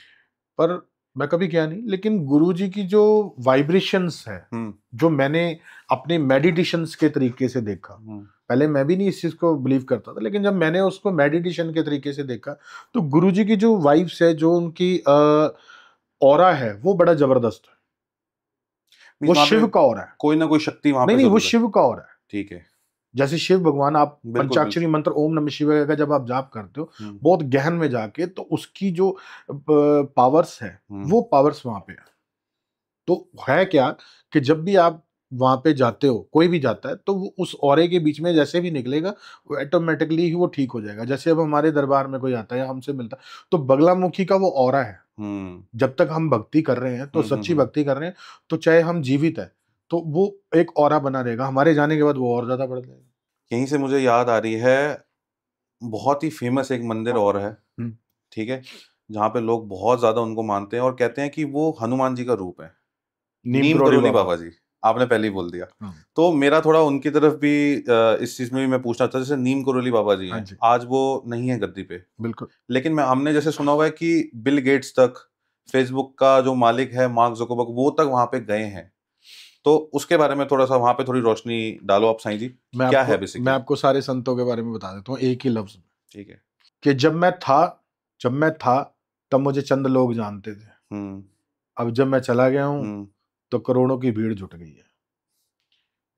पर मैं कभी गया नहीं। लेकिन गुरुजी की जो वाइब्रेशंस है, जो मैंने अपने मेडिटेशंस के तरीके से देखा, पहले मैं भी नहीं इस चीज को बिलीव करता था, लेकिन जब मैंने उसको मेडिटेशन के तरीके से देखा, तो गुरुजी की जो वाइब्स है, जो उनकी ऑरा है, वो बड़ा जबरदस्त है। वो शिव का ऑरा है, कोई ना कोई शक्ति वहां पे नहीं, वो जरूर है। शिव का ऑरा है। ठीक है। जैसे शिव भगवान, आप बिल्कुल, पंचाक्षरी मंत्र ओम नमः शिवाय का जब आप जाप करते हो बहुत गहन में जाके, तो उसकी जो पावर्स है, वो पावर्स वहां पे है। तो है क्या कि जब भी आप वहां पे जाते हो, कोई भी जाता है, तो वो उस ऑरे के बीच में जैसे भी निकलेगा, वो ऑटोमेटिकली ही वो ठीक हो जाएगा। जैसे अब हमारे दरबार में कोई आता है या हमसे मिलता है, तो बगलामुखी का वो ऑरा है, जब तक हम भक्ति कर रहे हैं, तो सच्ची भक्ति कर रहे हैं, तो चाहे हम जीवित है, तो वो एक ऑरा बना रहेगा, हमारे जाने के बाद वो और ज्यादा बढ़ जाएगा। यहीं से मुझे याद आ रही है, बहुत ही फेमस एक मंदिर और है, ठीक है, जहाँ पे लोग बहुत ज्यादा उनको मानते हैं और कहते हैं कि वो हनुमान जी का रूप है। नीम नीम करोली करोली बाबा। बाबा जी, आपने पहले ही बोल दिया। हाँ तो मेरा थोड़ा उनकी तरफ भी इस चीज में भी मैं पूछना चाहता, जैसे नीम करोली बाबा जी हाँ हैं, जी, आज वो नहीं है गद्दी पे, बिल्कुल। लेकिन मैं हमने जैसे सुना हुआ है कि बिल गेट्स तक, फेसबुक का जो मालिक है मार्क जुकरबर्ग, वो तक वहां पे गए हैं। तो उसके बारे में थोड़ा सा वहां पे थोड़ी रोशनी डालो आप साईं जी, कि क्या है मैं बेसिकली। आपको सारे संतों के बारे में बता देता हूँ एक ही लफ्ज में, ठीक है। कि जब मैं था तब मुझे चंद लोग जानते थे, हम्म। अब जब मैं चला गया हूँ हम्म। तो करोड़ों की भीड़ जुट गई है।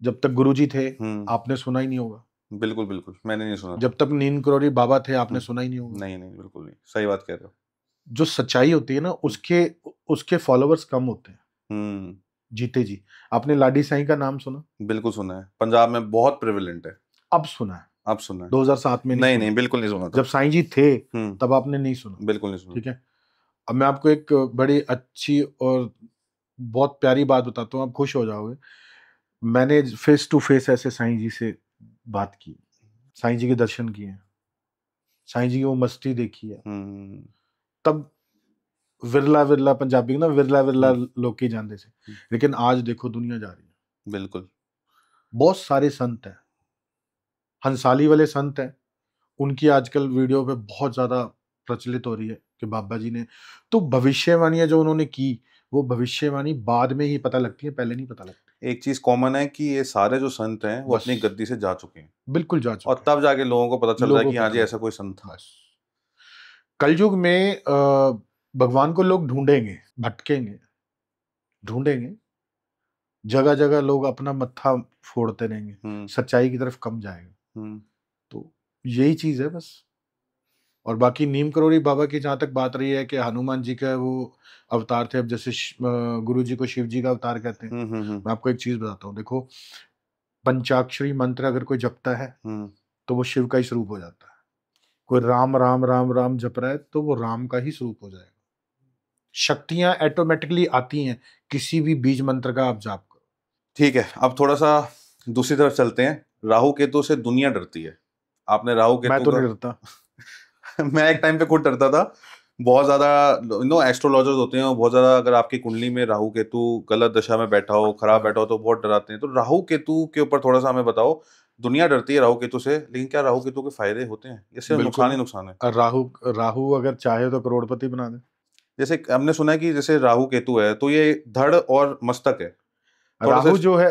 जब तक गुरुजी थे हम्म। आपने सुना ही नहीं होगा, बिल्कुल बिल्कुल, मैंने नहीं सुना जब था। तक नीम करोली बाबा थे आपने हम्म। सुना ही नहीं होगा। नहीं नहीं, बिल्कुल नहीं, सही बात कह रहे हो। जो सच्चाई होती है ना, हम्म। उसके उसके फॉलोअर्स कम होते हैं। हम्म। जीते जी, आपने लाडी साईं का नाम सुना? बिल्कुल सुना है, पंजाब में बहुत प्रेवलेंट है। अब सुना है, अब सुना है। 2007 में नहीं नहीं सुना। नहीं, बिल्कुल नहीं सुना जब था। साईं जी थे हम्म। तब आपने नहीं सुना। बिल्कुल नहीं सुना। ठीक है, अब मैं आपको एक बड़ी अच्छी और बहुत प्यारी बात बताता हूँ, आप खुश हो जाओगे। मैंने फेस टू फेस ऐसे साईं जी से बात की, साईं जी के दर्शन किए हैं, साईं जी की वो मस्ती देखी है। हम्म। तब विरला विरला पंजाबी ना, विरला विरला हम्म। लोग ही जानते थे, लेकिन आज देखो दुनिया जा रही है। बिल्कुल। बहुत सारे संत हैं, हंसाली वाले संत हैं, उनकी आजकल वीडियो पे बहुत ज्यादा प्रचलित हो रही है कि बाबा जी ने, तो भविष्यवाणियां जो उन्होंने की, वो भविष्यवाणी बाद में ही पता लगती है, पहले नहीं पता लगती। एक चीज कॉमन है कि ये सारे जो संत हैं वो बस अपनी गद्दी से जा चुके हैं, बिल्कुल जा और चुके तब जाके लोगों को पता हैं, चल रहा है लोगों कि को हाँ जी पता ऐसा लगा। कोई संत था। बस कलयुग में भगवान को लोग ढूंढेंगे, भटकेंगे, ढूंढेंगे, जगह जगह लोग अपना मत्था फोड़ते रहेंगे, हम्म। सच्चाई की तरफ कम जाएगा। हम्म। तो यही चीज है बस। और बाकी नीम करोड़ी बाबा की जहाँ तक बात रही है कि हनुमान जी का वो अवतार थे, अब जैसे गुरु जी को शिव जी का अवतार कहते हैं, हम्म। मैं आपको एक चीज बताता हूँ, देखो, पंचाक्षरी मंत्र अगर कोई जपता है हम्म। तो वो शिव का ही स्वरूप हो जाता है। कोई राम राम राम राम जप रहा है तो वो राम का ही स्वरूप हो जाएगा। शक्तियां ऑटोमेटिकली आती हैं, किसी भी बीज मंत्र का आप जाप करो। ठीक है, अब थोड़ा सा दूसरी तरफ चलते हैं। राहु केतु से दुनिया डरती है, आपने राहु मैं केतु तो का नहीं डरता। मैं एक टाइम पे खुद डरता था बहुत ज्यादा। एस्ट्रोलॉजर्स होते हैं वो बहुत ज्यादा, अगर आपकी कुंडली में राहु केतु गलत दशा में बैठा हो, खराब बैठा हो, तो बहुत डराते हैं। तो राहु केतु के ऊपर थोड़ा सा हमें बताओ। दुनिया डरती है राहु केतु से, लेकिन क्या राहु केतु के फायदे होते हैं या सिर्फ नुकसान बिल्कुल। ही नुकसान है? राहु राहु अगर चाहे तो करोड़पति बना दे। जैसे हमने सुना है कि जैसे राहु केतु है तो ये धड़ और मस्तक है, थोड़ा सा राहु जो है,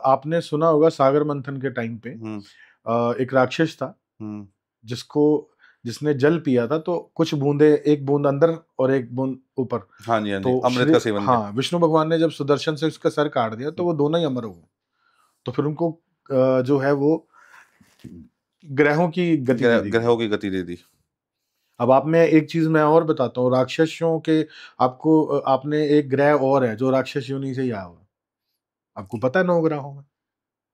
आपने सुना होगा सागर मंथन के टाइम पे हम्म। एक राक्षस था, हम्म। जिसको जिसने जल पिया था, तो कुछ बूंदे, एक बूंद अंदर और एक बूंद ऊपर। हाँ जी हाँ जी, तो अमृत का सेवन किया। हाँ, विष्णु भगवान ने जब सुदर्शन से उसका सर काट दिया तो वो दोनों ही अमर हो गए। तो फिर उनको जो है वो ग्रहों की गति दे दी गई। ग्रहों की गति दे दी। अब आप में एक चीज मैं और बताता हूँ, राक्षसों के, आपको आपने एक ग्रह और है जो राक्षस योनि से ही आया हुआ, आपको पता है 9 ग्रहों में?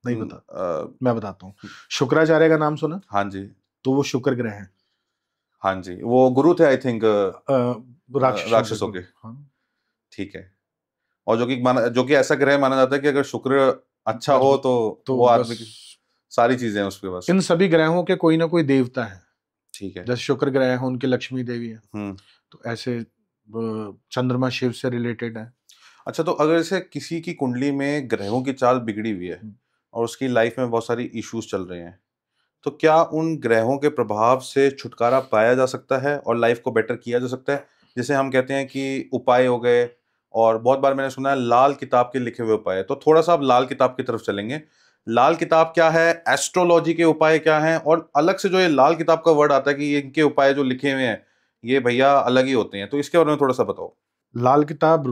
नहीं पता? मैं बताता हूँ। शुक्राचार्य का नाम सुना? हाँ जी। तो वो शुक्र ग्रह है। हाँ जी, वो गुरु थे आई थिंक राक्षसों के राक्षसों के। गुरु, हाँ। ठीक है। और जो कि ऐसा ग्रह माना जाता है कि अगर शुक्र अच्छा हो मजबूत, तो तो वो बस आदमी की सारी चीजें हैं उसके पास। इन सभी ग्रहों के कोई ना कोई देवता है। ठीक है। जैसे शुक्र ग्रह है, उनकी लक्ष्मी देवी है, हम्म। तो ऐसे चंद्रमा शिव से रिलेटेड है। अच्छा, तो अगर जैसे किसी की कुंडली में ग्रहों की चाल बिगड़ी हुई है और उसकी लाइफ में बहुत सारी इश्यूज चल रहे हैं, तो क्या उन ग्रहों के प्रभाव से छुटकारा पाया जा सकता है और लाइफ को बेटर किया जा सकता है? जैसे हम कहते हैं कि उपाय हो गए, और बहुत बार मैंने सुना है लाल किताब के लिखे हुए उपाय। तो थोड़ा सा अब लाल किताब की तरफ चलेंगे। लाल किताब क्या है, एस्ट्रोलॉजी के उपाय क्या हैं, और अलग से जो ये लाल किताब का वर्ड आता है कि ये इनके उपाय जो लिखे हुए हैं ये भैया अलग ही होते हैं, तो इसके बारे में थोड़ा सा बताओ। लाल किताब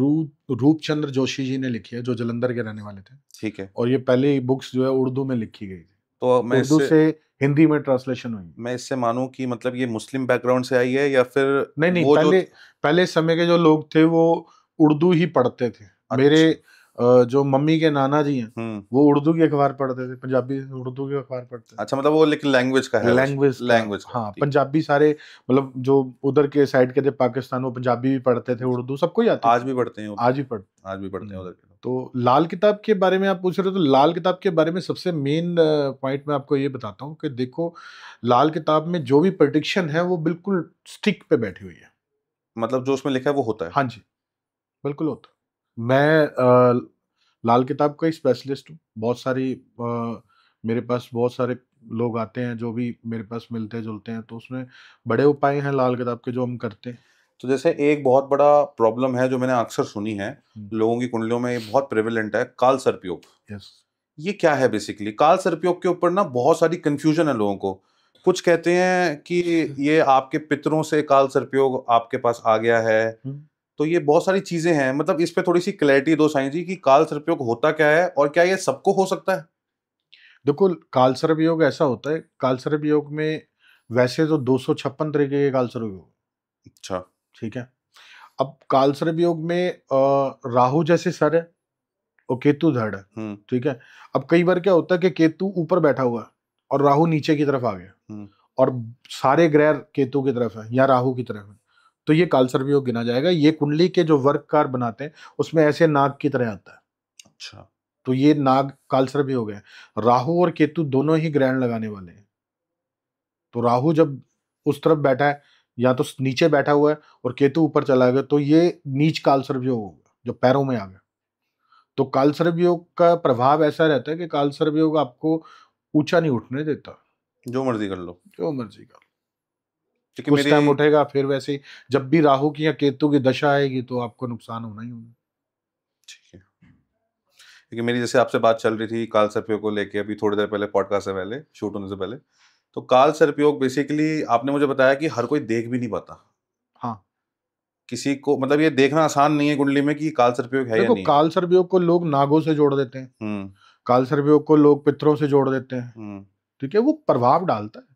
रूपचंद्र जोशी जी ने लिखी है, जो जालंधर के रहने वाले थे, ठीक है। और ये पहले बुक्स जो है उर्दू में लिखी गई थी, तो उर्दू से हिंदी में ट्रांसलेशन हुई। मैं इससे मानूं कि मतलब ये मुस्लिम बैकग्राउंड से आई है या फिर नहीं नहीं, वो जो पहले समय के जो लोग थे वो उर्दू ही पढ़ते थे। मेरे अच्छा। जो मम्मी के नाना जी हैं, हम्म। वो उर्दू की अखबार पढ़ते थे, पंजाबी उर्दू की अखबार पढ़ते थे। अच्छा, मतलब वो लेकिन लैंग्वेज का है, लैंग्वेज का, लैंग्वेज का, हाँ, ठीक। पंजाबी सारे, मतलब जो उधर के साइड के थे पाकिस्तान, वो पंजाबी भी पढ़ते थे, उर्दू सबको ही आती आज थी, भी पढ़ते हैं वो? आज भी पढ़। आज भी पढ़ते हैं उधर के लोग। तो लाल किताब के बारे में आप पूछ रहे हो, तो लाल किताब के बारे में सबसे मेन पॉइंट मैं आपको ये बताता हूँ कि देखो, लाल किताब में जो भी प्रेडिक्शन है वो बिल्कुल स्टिक पे बैठी हुई है। मतलब जो उसमें लिखा है वो होता है? हाँ जी, बिल्कुल होता है। मैं लाल किताब का ही स्पेशलिस्ट हूँ। बहुत सारी मेरे पास बहुत सारे लोग आते हैं जो भी मेरे पास मिलते-जुलते हैं, तो उसमें बड़े उपाय हैं लाल किताब के जो हम करते हैं। तो जैसे एक बहुत बड़ा प्रॉब्लम है जो मैंने अक्सर सुनी है, हुँ, लोगों की कुंडलियों में ये बहुत प्रेवलेंट है, काल सर्पयोग। यस। ये क्या है बेसिकली? काल सर्पयोग के ऊपर ना बहुत सारी कंफ्यूजन है लोगों को। कुछ कहते हैं कि ये आपके पितरों से काल सर्पयोग आपके पास आ गया है। हुँ। तो ये बहुत सारी चीजें हैं, मतलब इस पे थोड़ी सी क्लैरिटी दो साईं जी कि काल सर्पयोग होता क्या है और क्या ये सबको हो सकता है? देखो, कालसर्प योग ऐसा होता है, कालसर्प योग में वैसे तो 256 तरीके के कालसर्प योग, अच्छा। ठीक है? अब कालसर्प योग में राहु जैसे सर है और केतु धड़ है, हम्म। ठीक है? अब कई बार क्या होता है कि केतु ऊपर बैठा हुआ है और राहु नीचे की तरफ आ गया हम्म। और सारे ग्रह केतु की तरफ है या राहु की तरफ है, तो ये कालसर्प योग गिना जाएगा। ये कुंडली के जो वर्गकार बनाते हैं, उसमें ऐसे नाग की तरह आता है। अच्छा। तो ये नाग कालसर्प योग है। राहु और केतु दोनों ही ग्रहण लगाने वाले हैं। तो राहु जब उस तरफ बैठा है या तो नीचे बैठा हुआ है और केतु ऊपर चला गया, तो ये नीच कालसर्प योग होगा जो पैरों में आ गया। तो कालसर्प योग का प्रभाव ऐसा रहता है कि कालसर्प योग आपको ऊंचा नहीं उठने देता, जो मर्जी कर लो। जो मर्जी कर लो। क्योंकि कुछ मेरी टाइम उठेगा, फिर वैसे ही जब भी राहु की या केतु की दशा आएगी तो आपको नुकसान होना ही होना। ठीक है, क्योंकि मेरी जैसे आपसे बात चल रही थी काल सर्पयोग को लेके, अभी थोड़ी देर पहले, पॉडकास्ट से पहले, शूट होने से पहले। तो काल सर्पयोग बेसिकली आपने मुझे बताया कि हर कोई देख भी नहीं पाता। हाँ, किसी को मतलब ये देखना आसान नहीं है कुंडली में कि काल सर्पयोग है या देखो, नहीं है। कालसर्प योग को लोग नागों से जोड़ देते हैं, हम्म। कालसर्प योग को लोग पितरों से जोड़ देते हैं, हम्म। ठीक है? वो प्रभाव डालता है,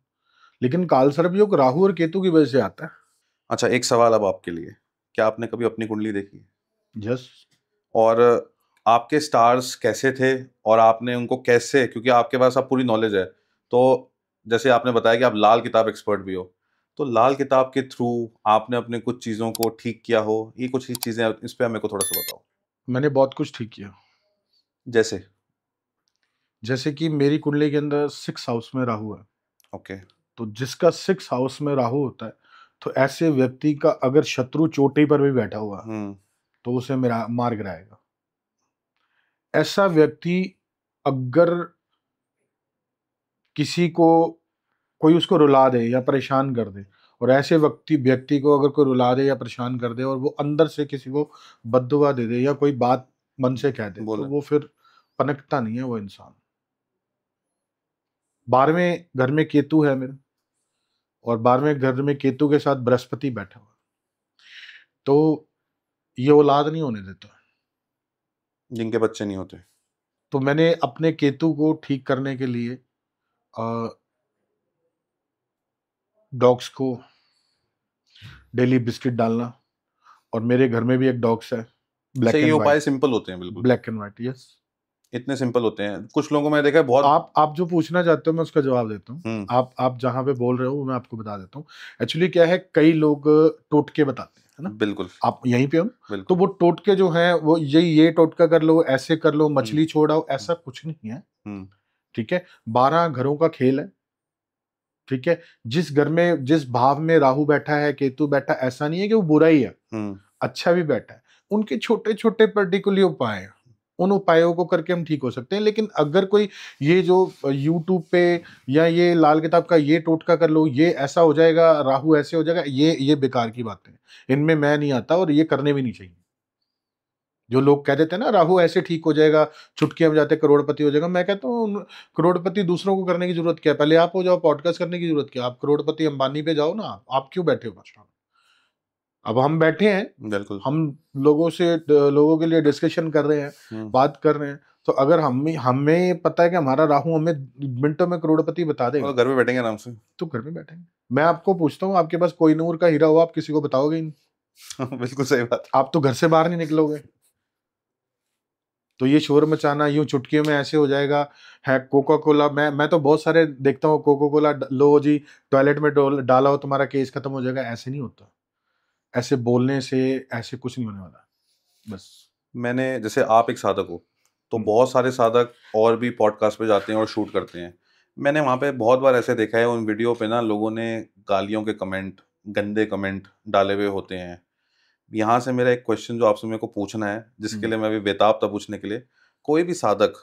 लेकिन कालसर्प योग राहु और केतु की वजह से आता है। अच्छा, एक सवाल अब आपके लिए, क्या आपने कभी अपनी कुंडली देखी है? यस। और आपके स्टार्स कैसे थे और आपने उनको कैसे, क्योंकि आपके पास अब पूरी नॉलेज है, तो जैसे आपने बताया कि आप लाल किताब एक्सपर्ट भी हो, तो लाल किताब के थ्रू आपने अपने कुछ चीज़ों को ठीक किया हो, ये कुछ ही चीज़ें इस पे मेरे को थोड़ा सा बताओ। मैंने बहुत कुछ ठीक किया। जैसे? जैसे कि मेरी कुंडली के अंदर 6 हाउस में राहु है, ओके। तो जिसका 6 हाउस में राहु होता है, तो ऐसे व्यक्ति का अगर शत्रु चोटी पर भी बैठा हुआ है, हम्म। तो उसे मेरा मार गिराएगा। ऐसा व्यक्ति अगर किसी को कोई उसको रुला दे या परेशान कर दे, और ऐसे व्यक्ति को अगर कोई रुला दे या परेशान कर दे और वो अंदर से किसी को बद्दुआ दे दे या कोई बात मन से कह दे, तो बोले। वो फिर पनपता नहीं है वो इंसान। 12वें घर में केतु है मेरे, और 12वें घर में केतु के साथ बृहस्पति बैठा हुआ है, तो ये औलाद नहीं होने देता। जिनके बच्चे नहीं होते। तो मैंने अपने केतु को ठीक करने के लिए डॉग्स को डेली बिस्किट डालना, और मेरे घर में भी एक डॉग्स है, अच्छा, ब्लैक ये एंड उपाय व्हाइट। सिंपल होते हैं बिल्कुल? Black and white, yes. इतने सिंपल होते हैं? कुछ लोगों को मैंने देखा है बहुत। आप जो पूछना चाहते हो मैं उसका जवाब देता हूँ। हम्म। आप जहाँ पे बोल रहे हो वो मैं आपको बता देता हूँ। एक्चुअली क्या है, कई लोग टोटके बताते हैं, है ना? बिल्कुल। आप यहीं पे हो ना? तो बिल्कुल। वो टोटके जो हैं वो ये टोटका कर लो, ऐसे कर लो, हम्म। मछली छोड़ आओ, ऐसा कुछ नहीं है, हम्म। ठीक है? 12 घरों का खेल है, ठीक है? जिस घर में जिस भाव में राहु बैठा है, केतु बैठा है, ऐसा नहीं है कि वो बुरा ही है, हम्म। अच्छा भी बैठा है। उनके छोटे-छोटे पर्टिकुलर उपाय हैं। उन उपायों को करके हम ठीक हो सकते हैं। लेकिन अगर कोई ये जो यूट्यूब पे या ये लाल किताब का ये टोटका कर लो, ये ऐसा हो जाएगा, राहु ऐसे हो जाएगा, ये बेकार की बातें हैं। इनमें मैं नहीं आता और ये करने भी नहीं चाहिए। जो लोग कह देते हैं ना राहु ऐसे ठीक हो जाएगा, चुटकी बजाते करोड़पति हो जाएगा, मैं कहता हूँ करोड़पति दूसरों को करने की जरूरत क्या है? पहले आप हो जाओ, पॉडकास्ट करने की जरूरत क्या है? आप करोड़पति अंबानी पे जाओ ना, आप क्यों बैठे हो परेशान? अब हम बैठे हैं, बिल्कुल। हम लोगों के लिए डिस्कशन कर रहे हैं, हम्म। बात कर रहे हैं, तो अगर हमें पता है कि हमारा राहु हमें मिनटों में करोड़पति बता और देगा, घर में बैठेंगे आराम से। तो घर में बैठेंगे। मैं आपको पूछता हूँ, आपके पास कोहिनूर का हीरा हो, आप किसी को बताओगे ही नहीं, बिल्कुल सही बात। आप तो घर से बाहर नहीं निकलोगे। तो ये शोर मचाना, यूं चुटकियों में ऐसे हो जाएगा है, कोका कोला, मैं तो बहुत सारे देखता हूँ, कोका कोला लो जी, टॉयलेट में डाला हो, तुम्हारा केस खत्म हो जाएगा, ऐसे नहीं होता। ऐसे बोलने से ऐसे कुछ नहीं होने वाला, बस। मैंने, जैसे आप एक साधक हो, तो हम्म। बहुत सारे साधक और भी पॉडकास्ट पे जाते हैं और शूट करते हैं। मैंने वहाँ पे बहुत बार ऐसे देखा है, उन वीडियो पे ना लोगों ने गालियों के कमेंट, गंदे कमेंट डाले हुए होते हैं। यहाँ से मेरा एक क्वेश्चन जो आपसे मेरे को पूछना है, जिसके लिए मैं अभी बेताब था पूछने के लिए, कोई भी साधक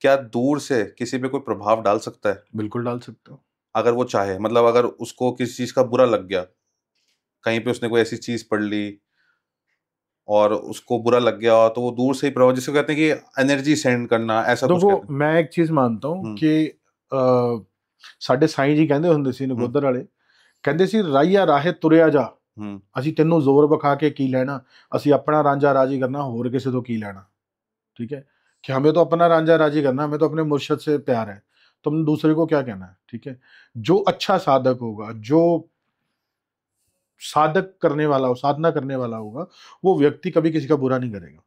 क्या दूर से किसी पे कोई प्रभाव डाल सकता है बिल्कुल डाल सकते हो। अगर वो चाहे? मतलब अगर उसको किसी चीज का बुरा लग गया, कहीं पे उसने कोई ऐसी चीज पढ़ ली और उसको बुरा लग गया, तो वो दूर से ही प्रभाव, जिसको कहते हैं कि एनर्जी सेंड करना, ऐसा कुछ देखो, कहते हैं। मैं एक चीज मानता हूँ हम्म। कि ਸਾਡੇ ਸਾਈਂ ਜੀ ਕਹਿੰਦੇ ਹੁੰਦੇ ਸੀ ਨਗੋਦਰ ਵਾਲੇ, ਕਹਿੰਦੇ ਸੀ ਰਾਈਆ ਰਾਹੇ ਤੁਰਿਆ ਜਾ, हम्म। ਅਸੀਂ ਤੈਨੂੰ ਜ਼ੋਰ ਵਿਖਾ ਕੇ ਕੀ ਲੈਣਾ, ਅਸੀਂ ਆਪਣਾ ਰਾਂਝਾ ਰਾਜੀ ਕਰਨਾ, ਹੋਰ ਕਿਸੇ ਤੋਂ ਕੀ ਲੈਣਾ। ठीक है, कि हमें तो अपना रांझा राजी करना, हमें तो अपने मुर्शद से प्यार है, तुम दूसरे को क्या कहना है। ठीक है, जो अच्छा साधक होगा, जो साधक करने वाला हो, साधना करने वाला होगा, वो व्यक्ति कभी किसी का बुरा नहीं करेगा,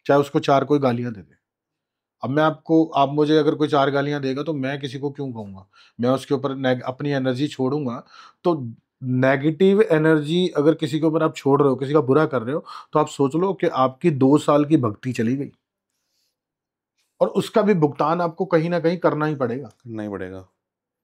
चाहे उसको चार कोई गालियां दे दे। अब मैं आपको, आप मुझे अगर कोई चार गालियां देगा तो मैं किसी को क्यों कहूंगा, मैं उसके ऊपर अपनी एनर्जी छोड़ूंगा। तो नेगेटिव एनर्जी अगर किसी के ऊपर आप छोड़ रहे हो, किसी का बुरा कर रहे हो, तो आप सोच लो कि आपकी 2 साल की भक्ति चली गई, और उसका भी भुगतान आपको कहीं ना कहीं करना ही पड़ेगा। नहीं पड़ेगा।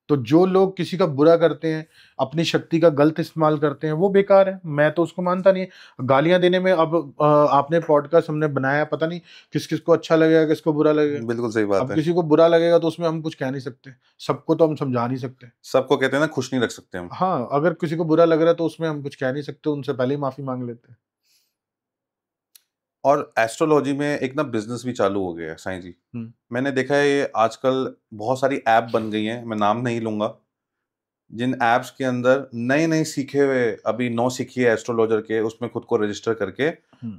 तो जो लोग किसी का बुरा करते हैं, अपनी शक्ति का गलत इस्तेमाल करते हैं, वो बेकार है, मैं तो उसको मानता नहीं है। गालियां देने में, अब आपने पॉडकास्ट हमने बनाया, पता नहीं किस किस को अच्छा लगेगा, किसको बुरा लगेगा। बिल्कुल सही बात अब है। किसी को बुरा लगेगा तो उसमें हम कुछ कह नहीं सकते, सबको तो हम समझा नहीं सकते। सबको कहते हैं ना, खुश नहीं रख सकते हम। हाँ, अगर किसी को बुरा लग रहा है तो उसमें हम कुछ कह नहीं सकते, उनसे पहले ही माफी मांग लेते हैं। और एस्ट्रोलॉजी में एक ना बिजनेस भी चालू हो गया है साईं जी। मैंने देखा है ये आजकल बहुत सारी ऐप बन गई हैं, मैं नाम नहीं लूंगा, जिन एप्स के अंदर नए नए सीखे हुए, अभी 9 सीखिए एस्ट्रोलॉजर के, उसमें खुद को रजिस्टर करके,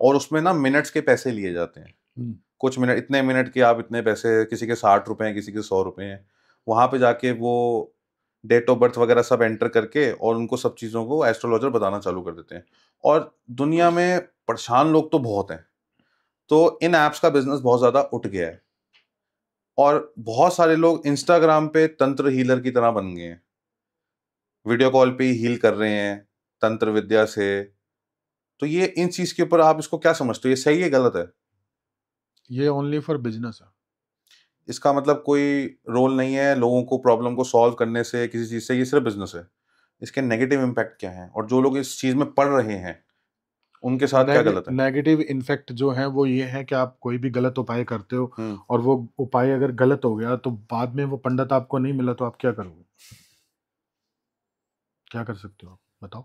और उसमें ना मिनट्स के पैसे लिए जाते हैं। कुछ मिनट, इतने मिनट के आप इतने पैसे, किसी के 60 रुपए हैं, किसी के 100 रुपए हैं। वहां पे जाके वो डेट ऑफ बर्थ वगैरह सब एंटर करके और उनको सब चीज़ों को एस्ट्रोलॉजर बताना चालू कर देते हैं। और दुनिया में परेशान लोग तो बहुत हैं, तो इन ऐप्स का बिजनेस बहुत ज़्यादा उठ गया है, और बहुत सारे लोग इंस्टाग्राम पे तंत्र हीलर की तरह बन गए हैं, वीडियो कॉल पे ही हील कर रहे हैं तंत्र विद्या से। तो ये इन चीज़ के ऊपर आप इसको क्या समझते हो, ये सही है गलत है? ये ओनली फॉर बिजनेस है। इसका मतलब कोई रोल नहीं है लोगों को प्रॉब्लम को सॉल्व करने से, किसी चीज़ से, ये सिर्फ बिजनेस है? इसके नेगेटिव इम्पैक्ट क्या है, और जो लोग इस चीज़ में पढ़ रहे हैं उनके साथ क्या गलत है? नेगेटिव इन्फेक्ट जो है वो ये है कि आप कोई भी गलत उपाय करते हो, और वो उपाय अगर गलत हो गया तो बाद में वो पंडित आपको नहीं मिला तो आप क्या करोगे, क्या कर सकते हो आप बताओ।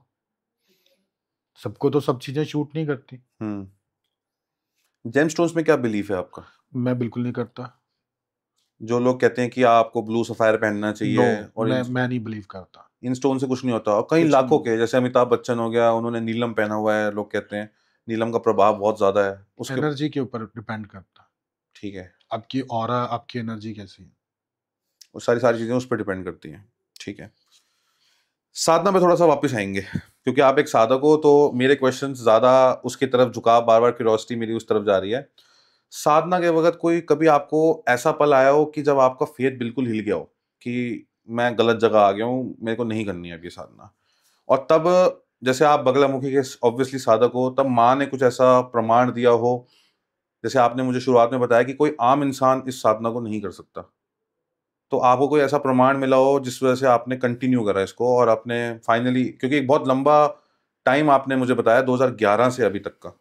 सबको तो सब चीजें शूट नहीं करती। जेमस्टोन्स में क्या बिलीफ है आपका? मैं बिल्कुल नहीं करता। जो लोग कहते हैं कि आपको ब्लू सफायर पहनना चाहिए, नो, और मैं नहीं बिलीव करता। इन स्टोन से कुछ नहीं होता। और कई कुछ लाखों नहीं। के, जैसे अमिताभ बच्चन हो गया, उन्होंने नीलम पहना हुआ है, लोग कहते हैं नीलम का प्रभाव बहुत ज्यादा है उसके। एनर्जी के ऊपर डिपेंड करता। ठीक है, आपकी ऑरा, आपकी एनर्जी कैसी है, वो सारी सारी चीजें उस पर डिपेंड करती हैं। ठीक है, साधना पे थोड़ा सा वापस आएंगे, क्योंकि आप एक साधक हो, तो मेरे क्वेश्चंस ज्यादा उसकी तरफ झुकाव, बार बार क्यूरियोसिटी मेरी उस तरफ जा रही है। साधना के वक्त कोई कभी आपको ऐसा पल आया हो कि जब आपका फेथ बिल्कुल हिल गया हो कि मैं गलत जगह आ गया हूँ, मेरे को नहीं करनी है अभी साधना, और तब, जैसे आप बगलामुखी के ऑब्वियसली साधक हो, तब माँ ने कुछ ऐसा प्रमाण दिया हो, जैसे आपने मुझे शुरुआत में बताया कि कोई आम इंसान इस साधना को नहीं कर सकता, तो आपको कोई ऐसा प्रमाण मिला हो जिस वजह से आपने कंटिन्यू करा इसको, और आपने फाइनली, क्योंकि एक बहुत लंबा टाइम आपने मुझे बताया 2011 से अभी तक का,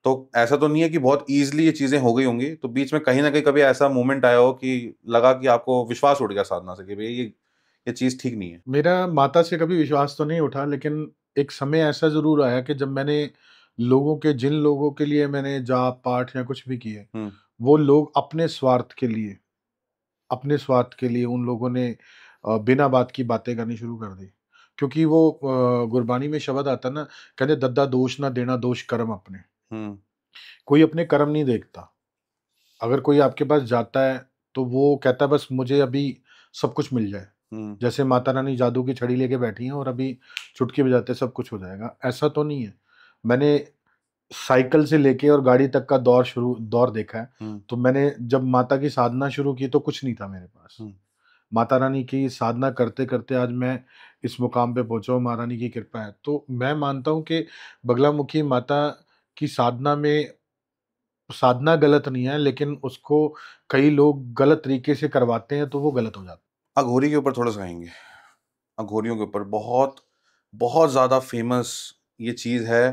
तो ऐसा तो नहीं है कि बहुत ईजिली ये चीजें हो गई होंगी, तो बीच में कहीं ना कहीं कभी ऐसा मोमेंट आया हो कि लगा कि आपको विश्वास उठ गया साधना से कि भाई ये चीज ठीक नहीं है? मेरा माता से कभी विश्वास तो नहीं उठा, लेकिन एक समय ऐसा जरूर आया कि जब मैंने लोगों के, जिन लोगों के लिए मैंने जाप पाठ या कुछ भी किए, वो लोग अपने स्वार्थ के लिए, अपने स्वार्थ के लिए उन लोगों ने बिना बात की बातें करनी शुरू कर दी। क्योंकि वो गुरबानी में शब्द आता ना, कहते दद्दा दोष ना देना, दोष कर्म अपने। कोई अपने कर्म नहीं देखता। अगर कोई आपके पास जाता है तो वो कहता है बस मुझे अभी सब कुछ मिल जाए, जैसे माता रानी जादू की छड़ी लेके बैठी हैं और अभी चुटकी बजाते सब कुछ हो जाएगा, ऐसा तो नहीं है। मैंने साइकिल से लेके और गाड़ी तक का दौर देखा है। तो मैंने जब माता की साधना शुरू की तो कुछ नहीं था मेरे पास। माता रानी की साधना करते करते आज मैं इस मुकाम पे पहुंचा हूँ, महारानी की कृपा है। तो मैं मानता हूँ कि बगलामुखी माता की साधना में, साधना गलत नहीं है, लेकिन उसको कई लोग गलत तरीके से करवाते हैं तो वो गलत हो जाता है। अघोरी के ऊपर थोड़ा सा आएंगे। अघोरियों के ऊपर बहुत बहुत ज्यादा फेमस ये चीज है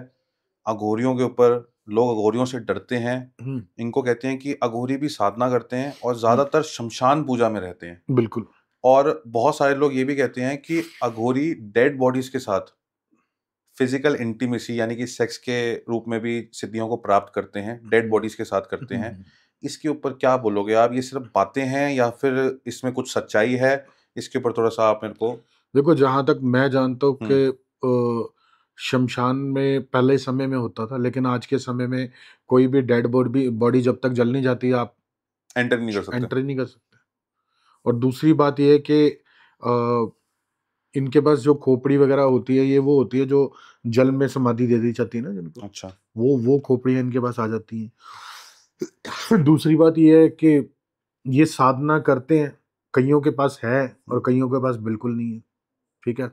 अघोरियों के ऊपर, लोग अघोरियों से डरते हैं। इनको कहते हैं कि अघोरी भी साधना करते हैं और ज्यादातर शमशान पूजा में रहते हैं। बिल्कुल। और बहुत सारे लोग ये भी कहते हैं कि अघोरी डेड बॉडीज के साथ फिजिकल इंटीमेसी यानी कि सेक्स के रूप में भी सिद्धियों को प्राप्त करते हैं, डेड बॉडीज के साथ करते हैं। इसके ऊपर क्या बोलोगे आप? ये सिर्फ बातें हैं या फिर इसमें कुछ सच्चाई है? इसके ऊपर थोड़ा सा आप मेरे को। देखो, जहां तक मैं जानता हूँ कि शमशान में पहले समय में होता था, लेकिन आज के समय में कोई भी डेड बॉडी जब तक जल नहीं जाती, आप एंटर नहीं कर सकते। एंटर नहीं कर सकते। और दूसरी बात यह है कि इनके पास जो खोपड़ी वगैरह होती है, ये वो होती है जो जल में समाधि दे दी जाती है ना जिनको। अच्छा। वो खोपड़ियाँ इनके पास आ जाती हैं। दूसरी बात ये है कि ये साधना करते हैं, कईयों के पास है और कईयों के पास बिल्कुल नहीं है। ठीक है,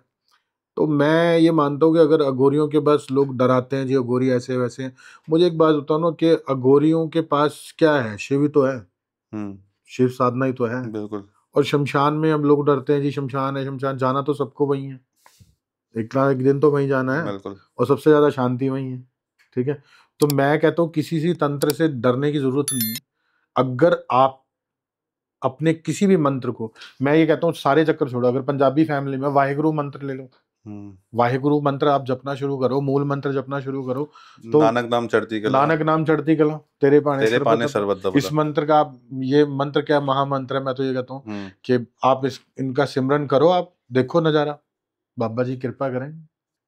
तो मैं ये मानता हूँ कि अगर अघोरियों के पास लोग डराते हैं जी अघोरी ऐसे वैसे हैं, मुझे एक बात बताओ ना कि अघोरियों के पास क्या है? शिव ही तो है, शिव साधना ही तो है। बिल्कुल। और शमशान में हम लोग डरते हैं जी, शमशान है, शमशान जाना तो सबको वही है, एक ना एक दिन तो वहीं जाना है। बिल्कुल। और सबसे ज्यादा शांति वहीं है। ठीक है, तो मैं कहता हूँ किसी से तंत्र से डरने की जरूरत नहीं है। अगर आप अपने किसी भी मंत्र को, मैं ये कहता हूँ सारे चक्कर छोड़ो, अगर पंजाबी फैमिली में वाहिगुरु मंत्र ले लो, वाहिगुरु मंत्र आप जपना शुरू करो, मूल मंत्र जपना शुरू करो, तो नानक नाम चढ़ती कला, नानक नाम चढ़ती कला, तेरे पाने तेरे पाने सर्वत सर्वत दबला। इस मंत्र का आप, ये मंत्र क्या महामंत्र है, मैं तो ये कहता हूँ कि आप इनका सिमरन करो, आप देखो नजारा, बाबा जी कृपा करें।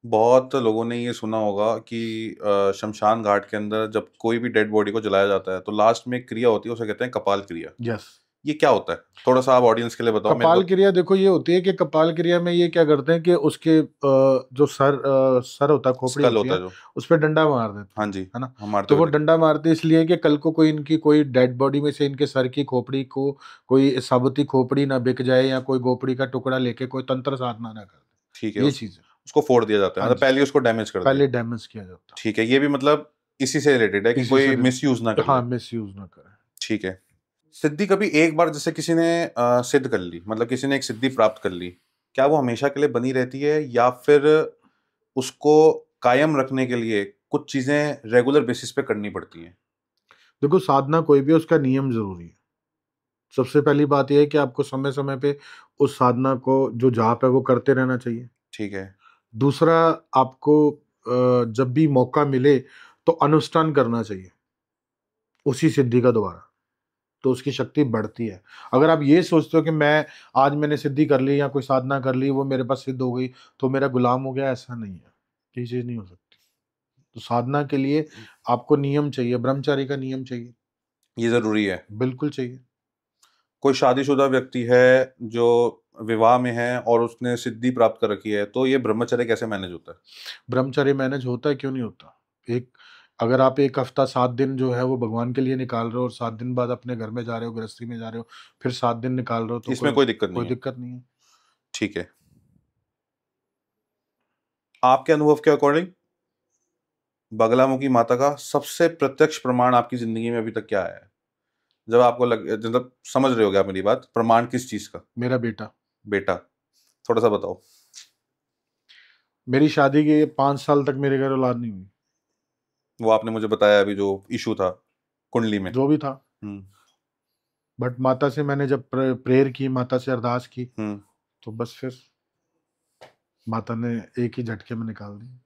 बहुत लोगों ने ये सुना होगा कि शमशान घाट के अंदर जब कोई भी डेड बॉडी को जलाया जाता है तो लास्ट में एक क्रिया होती है, उसे कहते हैं कपाल क्रिया। यस। ये क्या होता है? थोड़ा सा आप ऑडियंस के लिए बताओ मेरे कपाल को। क्रिया देखो, ये होती है कि कपाल क्रिया में ये क्या करते हैं कि उसके जो सर होता है, खोपड़ी स्कल होती होता है, है जो, उस पर डंडा मार देते हैं। हाँ जी, है ना? हम मारते तो वो हुए देखे। डंडा मारते इसलिए कि कल को कोई इनकी कोई डेड बॉडी में से इनके सर की खोपड़ी को कोई साबुती खोपड़ी ना बिक जाए, या कोई खोपड़ी का टुकड़ा लेके कोई तंत्र साधना ना कर दे। ठीक है, ये चीज है। उसको फोड़ दिया जाता है, हाँ मतलब जी, पहले उसको डैमेज कर दिया। पहले डैमेज किया जाता ठीक है, ये भी मतलब इसी से रिलेटेड है है, कि इसी से कोई मिसयूज ना कर ले। हाँ, मिस यूज ना करें। ठीक है। सिद्धि कभी एक बार जैसे किसी ने सिद्ध कर ली, मतलब किसी ने एक सिद्धि प्राप्त कर ली, क्या वो हमेशा के लिए बनी रहती है या फिर उसको कायम रखने के लिए कुछ चीजें रेगुलर बेसिस पे करनी पड़ती हैं? देखो, साधना कोई भी है, उसका नियम जरूरी है। सबसे पहली बात यह है कि आपको समय समय पे उस साधना को जो जाप है वो करते रहना चाहिए। ठीक है। दूसरा, आपको जब भी मौका मिले तो अनुष्ठान करना चाहिए उसी सिद्धि का दोबारा, तो उसकी शक्ति बढ़ती है। अगर आप ये सोचते हो कि मैं आज मैंने सिद्धि कर ली या कोई साधना कर ली, वो मेरे पास सिद्ध हो गई तो मेरा गुलाम हो गया, ऐसा नहीं है। ये चीज नहीं हो सकती। तो साधना के लिए आपको नियम चाहिए, ब्रह्मचारी का नियम चाहिए, ये जरूरी है। बिल्कुल चाहिए। कोई शादीशुदा व्यक्ति है जो विवाह में है और उसने सिद्धि प्राप्त कर रखी है, तो ये ब्रह्मचर्य कैसे मैनेज होता है? ब्रह्मचर्य मैनेज होता है, क्यों नहीं होता? एक, अगर आप एक हफ्ता 7 दिन जो है वो भगवान के लिए निकाल रहे हो, और 7 दिन बाद अपने घर में जा रहे हो, गृहस्थी में जा रहे हो, फिर 7 दिन निकाल रहे हो, तो इसमें कोई दिक्कत नहीं कोई है। दिक्कत नहीं है। ठीक है। आपके अनुभव के अकॉर्डिंग बगलामुखी माता का सबसे प्रत्यक्ष प्रमाण आपकी जिंदगी में अभी तक क्या है? जब आपको मतलब समझ रहे हो आप मेरी बात, प्रमाण किस चीज का? मेरा बेटा। बेटा, थोड़ा सा बताओ। मेरी शादी के 5 साल तक मेरे घर औलाद नहीं हुई। वो आपने मुझे बताया अभी जो इशू था कुंडली में। जो भी था, हम्म। बट माता से मैंने जब प्रेयर की, माता से अरदास की, तो बस फिर माता ने एक ही झटके में निकाल दी।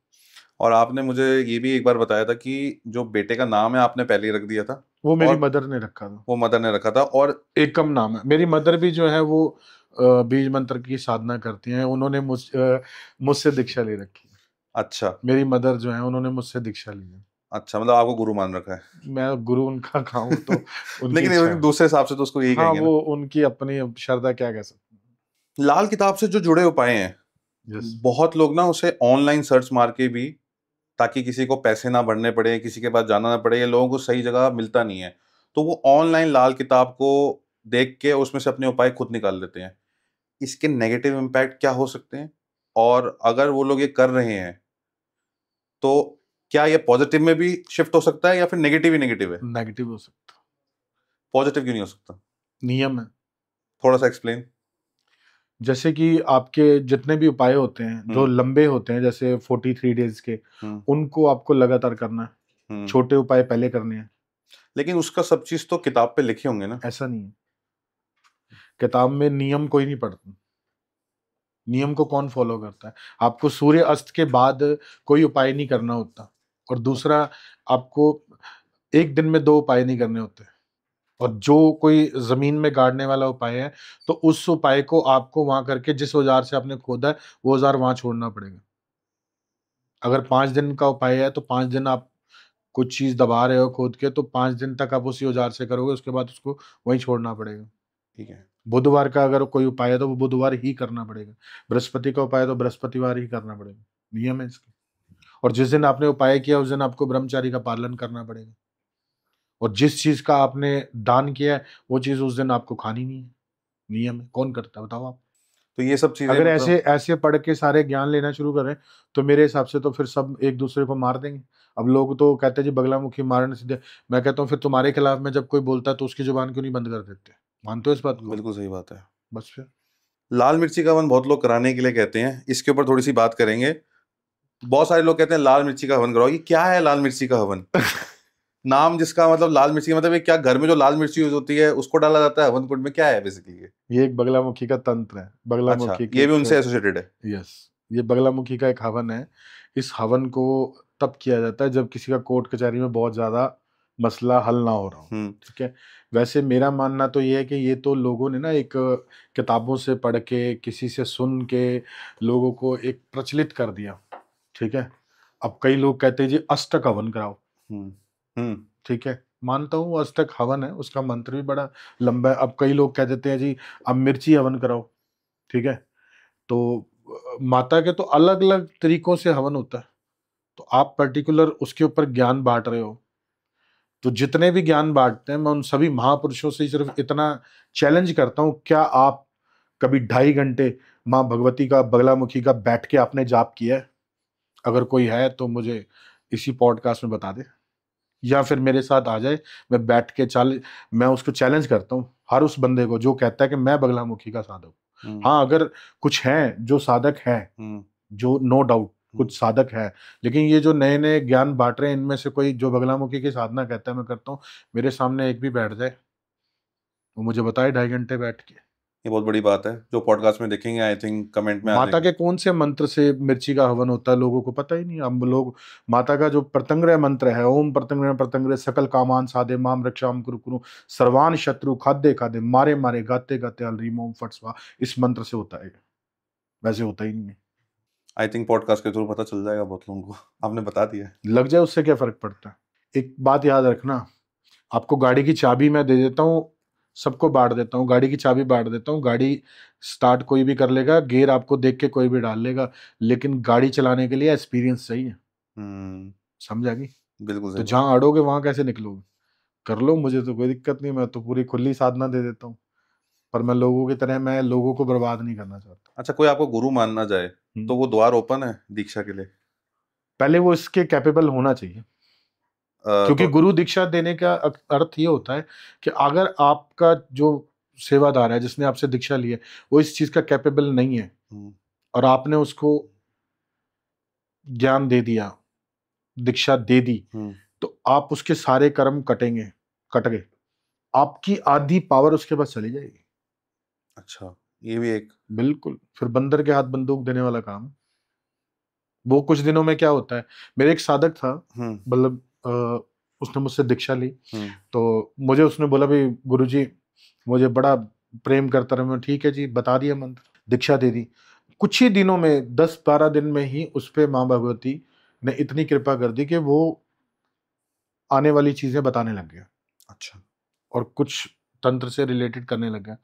और आपने मुझे ये भी एक बार बताया था कि जो बेटे का नाम है आपने पहले ही रख दिया था। वो मेरी और मदर ने रखा था। वो मदर ने रखा था। और एकम नाम है। मेरी मदर भी जो है वो बीज मंत्र की साधना करती हैं। उन्होंने मुझसे दीक्षा ले रखी है। अच्छा। मेरी मदर जो है उन्होंने मुझसे दीक्षा ली है। अच्छा, मतलब आपको गुरु मान रखा है। मैं गुरु उनका खाऊं तो उनकी लेकिन इच्छा है। दूसरे हिसाब से तो उसको यही हाँ, कहेंगे ना। वो उनकी अपनी श्रद्धा, क्या कह सकते लाल किताब से जो जुड़े उपाय हैं, हैं। यस। बहुत लोग ना उसे ऑनलाइन सर्च मार के भी, ताकि किसी को पैसे ना भरने पड़े, किसी के पास जाना ना पड़े, या लोगों को सही जगह मिलता नहीं है, तो वो ऑनलाइन लाल किताब को देख के उसमें से अपने उपाय खुद निकाल लेते हैं। इसके नेगेटिव इम्पैक्ट क्या हो सकते हैं? और अगर वो लोग ये कर रहे हैं तो क्या ये पॉजिटिव में भी शिफ्ट हो सकता है या फिर नेगेटिव ही नेगेटिव है? नेगेटिव हो सकता। पॉजिटिव क्यों नहीं हो सकता? नियम है। थोड़ा सा एक्सप्लेन। जैसे कि आपके जितने भी उपाय होते हैं जो लंबे होते हैं, जैसे 43 डेज के, उनको आपको लगातार करना है। छोटे उपाय पहले करने हैं। लेकिन उसका सब चीज तो किताब पे लिखे होंगे ना? ऐसा नहीं है, किताब में नियम कोई नहीं पढ़ता। नियम को कौन फॉलो करता है? आपको सूर्य अस्त के बाद कोई उपाय नहीं करना होता, और दूसरा आपको एक दिन में 2 उपाय नहीं करने होते। और जो कोई जमीन में गाड़ने वाला उपाय है, तो उस उपाय को आपको वहां करके, जिस औजार से आपने खोदा है वो औजार वहां छोड़ना पड़ेगा। अगर 5 दिन का उपाय है तो 5 दिन आप कुछ चीज दबा रहे हो खोद के, तो 5 दिन तक आप उसी औजार से करोगे, उसके बाद उसको वहीं छोड़ना पड़ेगा। ठीक है। बुधवार का अगर कोई उपाय है तो वो बुधवार ही करना पड़ेगा। बृहस्पति का उपाय है तो बृहस्पतिवार ही करना पड़ेगा। नियम है इसके। और जिस दिन आपने उपाय किया उस दिन आपको ब्रह्मचारी का पालन करना पड़ेगा। और जिस चीज का आपने दान किया है वो चीज उस दिन आपको खानी नहीं है। नियम है। कौन करता है बताओ आप? तो ये सब चीजें अगर मतलब ऐसे ऐसे पढ़ के सारे ज्ञान लेना शुरू करें तो मेरे हिसाब से तो फिर सब एक दूसरे को मार देंगे। अब लोग तो कहते हैं जी बगलामुखी मारने सीधे। मैं कहता हूँ फिर तुम्हारे खिलाफ में जब कोई बोलता है तो उसकी जुबान क्यों नहीं बंद कर देते? मानते हो इस बात को? बिल्कुल सही बात है। बस फिर। लाल मिर्ची का हवन बहुत लोग कराने के लिए कहते हैं, इसके ऊपर थोड़ी सी बात करेंगे। बहुत सारे लोग कहते हैं लाल मिर्ची का हवन कराओ। ये क्या है लाल मिर्ची का हवन? नाम जिसका मतलब लाल मिर्ची का मतलब, ये क्या घर में जो लाल मिर्ची यूज होती है उसको डाला जाता है हवन कुंड में? क्या है बेसिकली ये एक बगलामुखी का तंत्र है। अच्छा, बगलामुखी के ये भी उनसे एसोसिएटेड है? यस, ये बगलामुखी का एक हवन है। इस हवन को तब किया जाता है जब किसी का कोर्ट कचहरी में बहुत ज्यादा मसला हल ना हो रहा हो। ठीक है। वैसे मेरा मानना तो ये है कि ये तो लोगों ने ना एक किताबों से पढ़ के, किसी से सुन के लोगों को एक प्रचलित कर दिया। ठीक है। अब कई लोग कहते हैं जी अष्टक हवन कराओ। ठीक है, मानता हूँ अष्टक हवन है, उसका मंत्र भी बड़ा लंबा है। अब कई लोग कह देते हैं जी अब मिर्ची हवन कराओ। ठीक है। तो माता के तो अलग अलग तरीकों से हवन होता है। तो आप पर्टिकुलर उसके ऊपर ज्ञान बांट रहे हो। तो जितने भी ज्ञान बांटते हैं मैं उन सभी महापुरुषों से सिर्फ इतना चैलेंज करता हूं, क्या आप कभी 2.5 घंटे माँ भगवती का, बगलामुखी का बैठ के आपने जाप किया है? अगर कोई है तो मुझे इसी पॉडकास्ट में बता दे, या फिर मेरे साथ आ जाए। मैं बैठ के मैं उसको चैलेंज करता हूँ हर उस बंदे को जो कहता है कि मैं बगलामुखी का साधक हूँ। हाँ, अगर कुछ हैं जो साधक हैं, जो नो डाउट कुछ साधक है, लेकिन ये जो नए नए ज्ञान बांट रहे हैं इनमें से कोई जो बगलामुखी की साधना कहता है मैं करता हूँ, मेरे सामने एक भी बैठ जाए वो मुझे बताए 2.5 घंटे बैठ के। ये बहुत बड़ी बात है। जो पॉडकास्ट में देखेंगे आई थिंक कमेंट में आ माता जाएंगे। के कौन से मंत्र से मिर्ची का हवन होता है लोगों को पता ही नहीं। हम लोग माता का जो प्रत्यंग्रह मंत्र है, ओम प्रत्यंग्रह प्रत्यंग्रह सकल कामान साधे माम रक्षाम कुरु कुरु सर्वान शत्रु खाद्य खाद्य मारे मारे गाते गाते हलरीम ओम फट स्वाहा, इस मंत्र से होता है। वैसे होता ही नहीं है। आई थिंक पॉडकास्ट के थ्रू पता चल जाएगा बहुत लोगों को। आपने बता दिया। लग जाए उससे क्या फर्क पड़ता है? एक बात याद रखना, आपको गाड़ी की चाबी मैं दे देता हूँ, सबको बांट देता हूँ, गाड़ी की चाबी बांट देता हूँ, गाड़ी स्टार्ट कोई भी कर लेगा, गियर आपको देख के कोई भी डाल लेगा, लेकिन गाड़ी चलाने के लिए एक्सपीरियंस चाहिए। समझ आ गई? बिल्कुल तो सही बात। जहां अड़ोगे वहां कैसे निकलोगे? कर लो, मुझे तो कोई दिक्कत नहीं, मैं तो पूरी खुली साधना दे देता हूँ। पर मैं लोगों की तरह मैं लोगों को बर्बाद नहीं करना चाहता। अच्छा, कोई आपको गुरु मानना जाए तो वो द्वार ओपन है दीक्षा के लिए? पहले वो इसके कैपेबल होना चाहिए। क्योंकि तो गुरु दीक्षा देने का अर्थ ये होता है कि अगर आपका जो सेवादार है जिसने आपसे दीक्षा ली है वो इस चीज का कैपेबल नहीं है और आपने उसको ज्ञान दे दिया, दीक्षा दे दी, तो आप उसके सारे कर्म कटेंगे, कट गए, आपकी आधी पावर उसके पास चली जाएगी। अच्छा, ये भी एक बिल्कुल, फिर बंदर के हाथ बंदूक देने वाला काम। वो कुछ दिनों में क्या होता है, मेरे एक साधक था, मतलब उसने मुझसे दीक्षा ली, तो मुझे उसने बोला भाई गुरुजी मुझे बड़ा प्रेम करता रहा। मैं ठीक है जी, बता दिया मंत्र, दीक्षा दे दी। कुछ ही दिनों में 10-12 दिन में ही उस पे माँ भगवती ने इतनी कृपा कर दी कि वो आने वाली चीजें बताने लग गया। अच्छा। और कुछ तंत्र से रिलेटेड करने लग गया।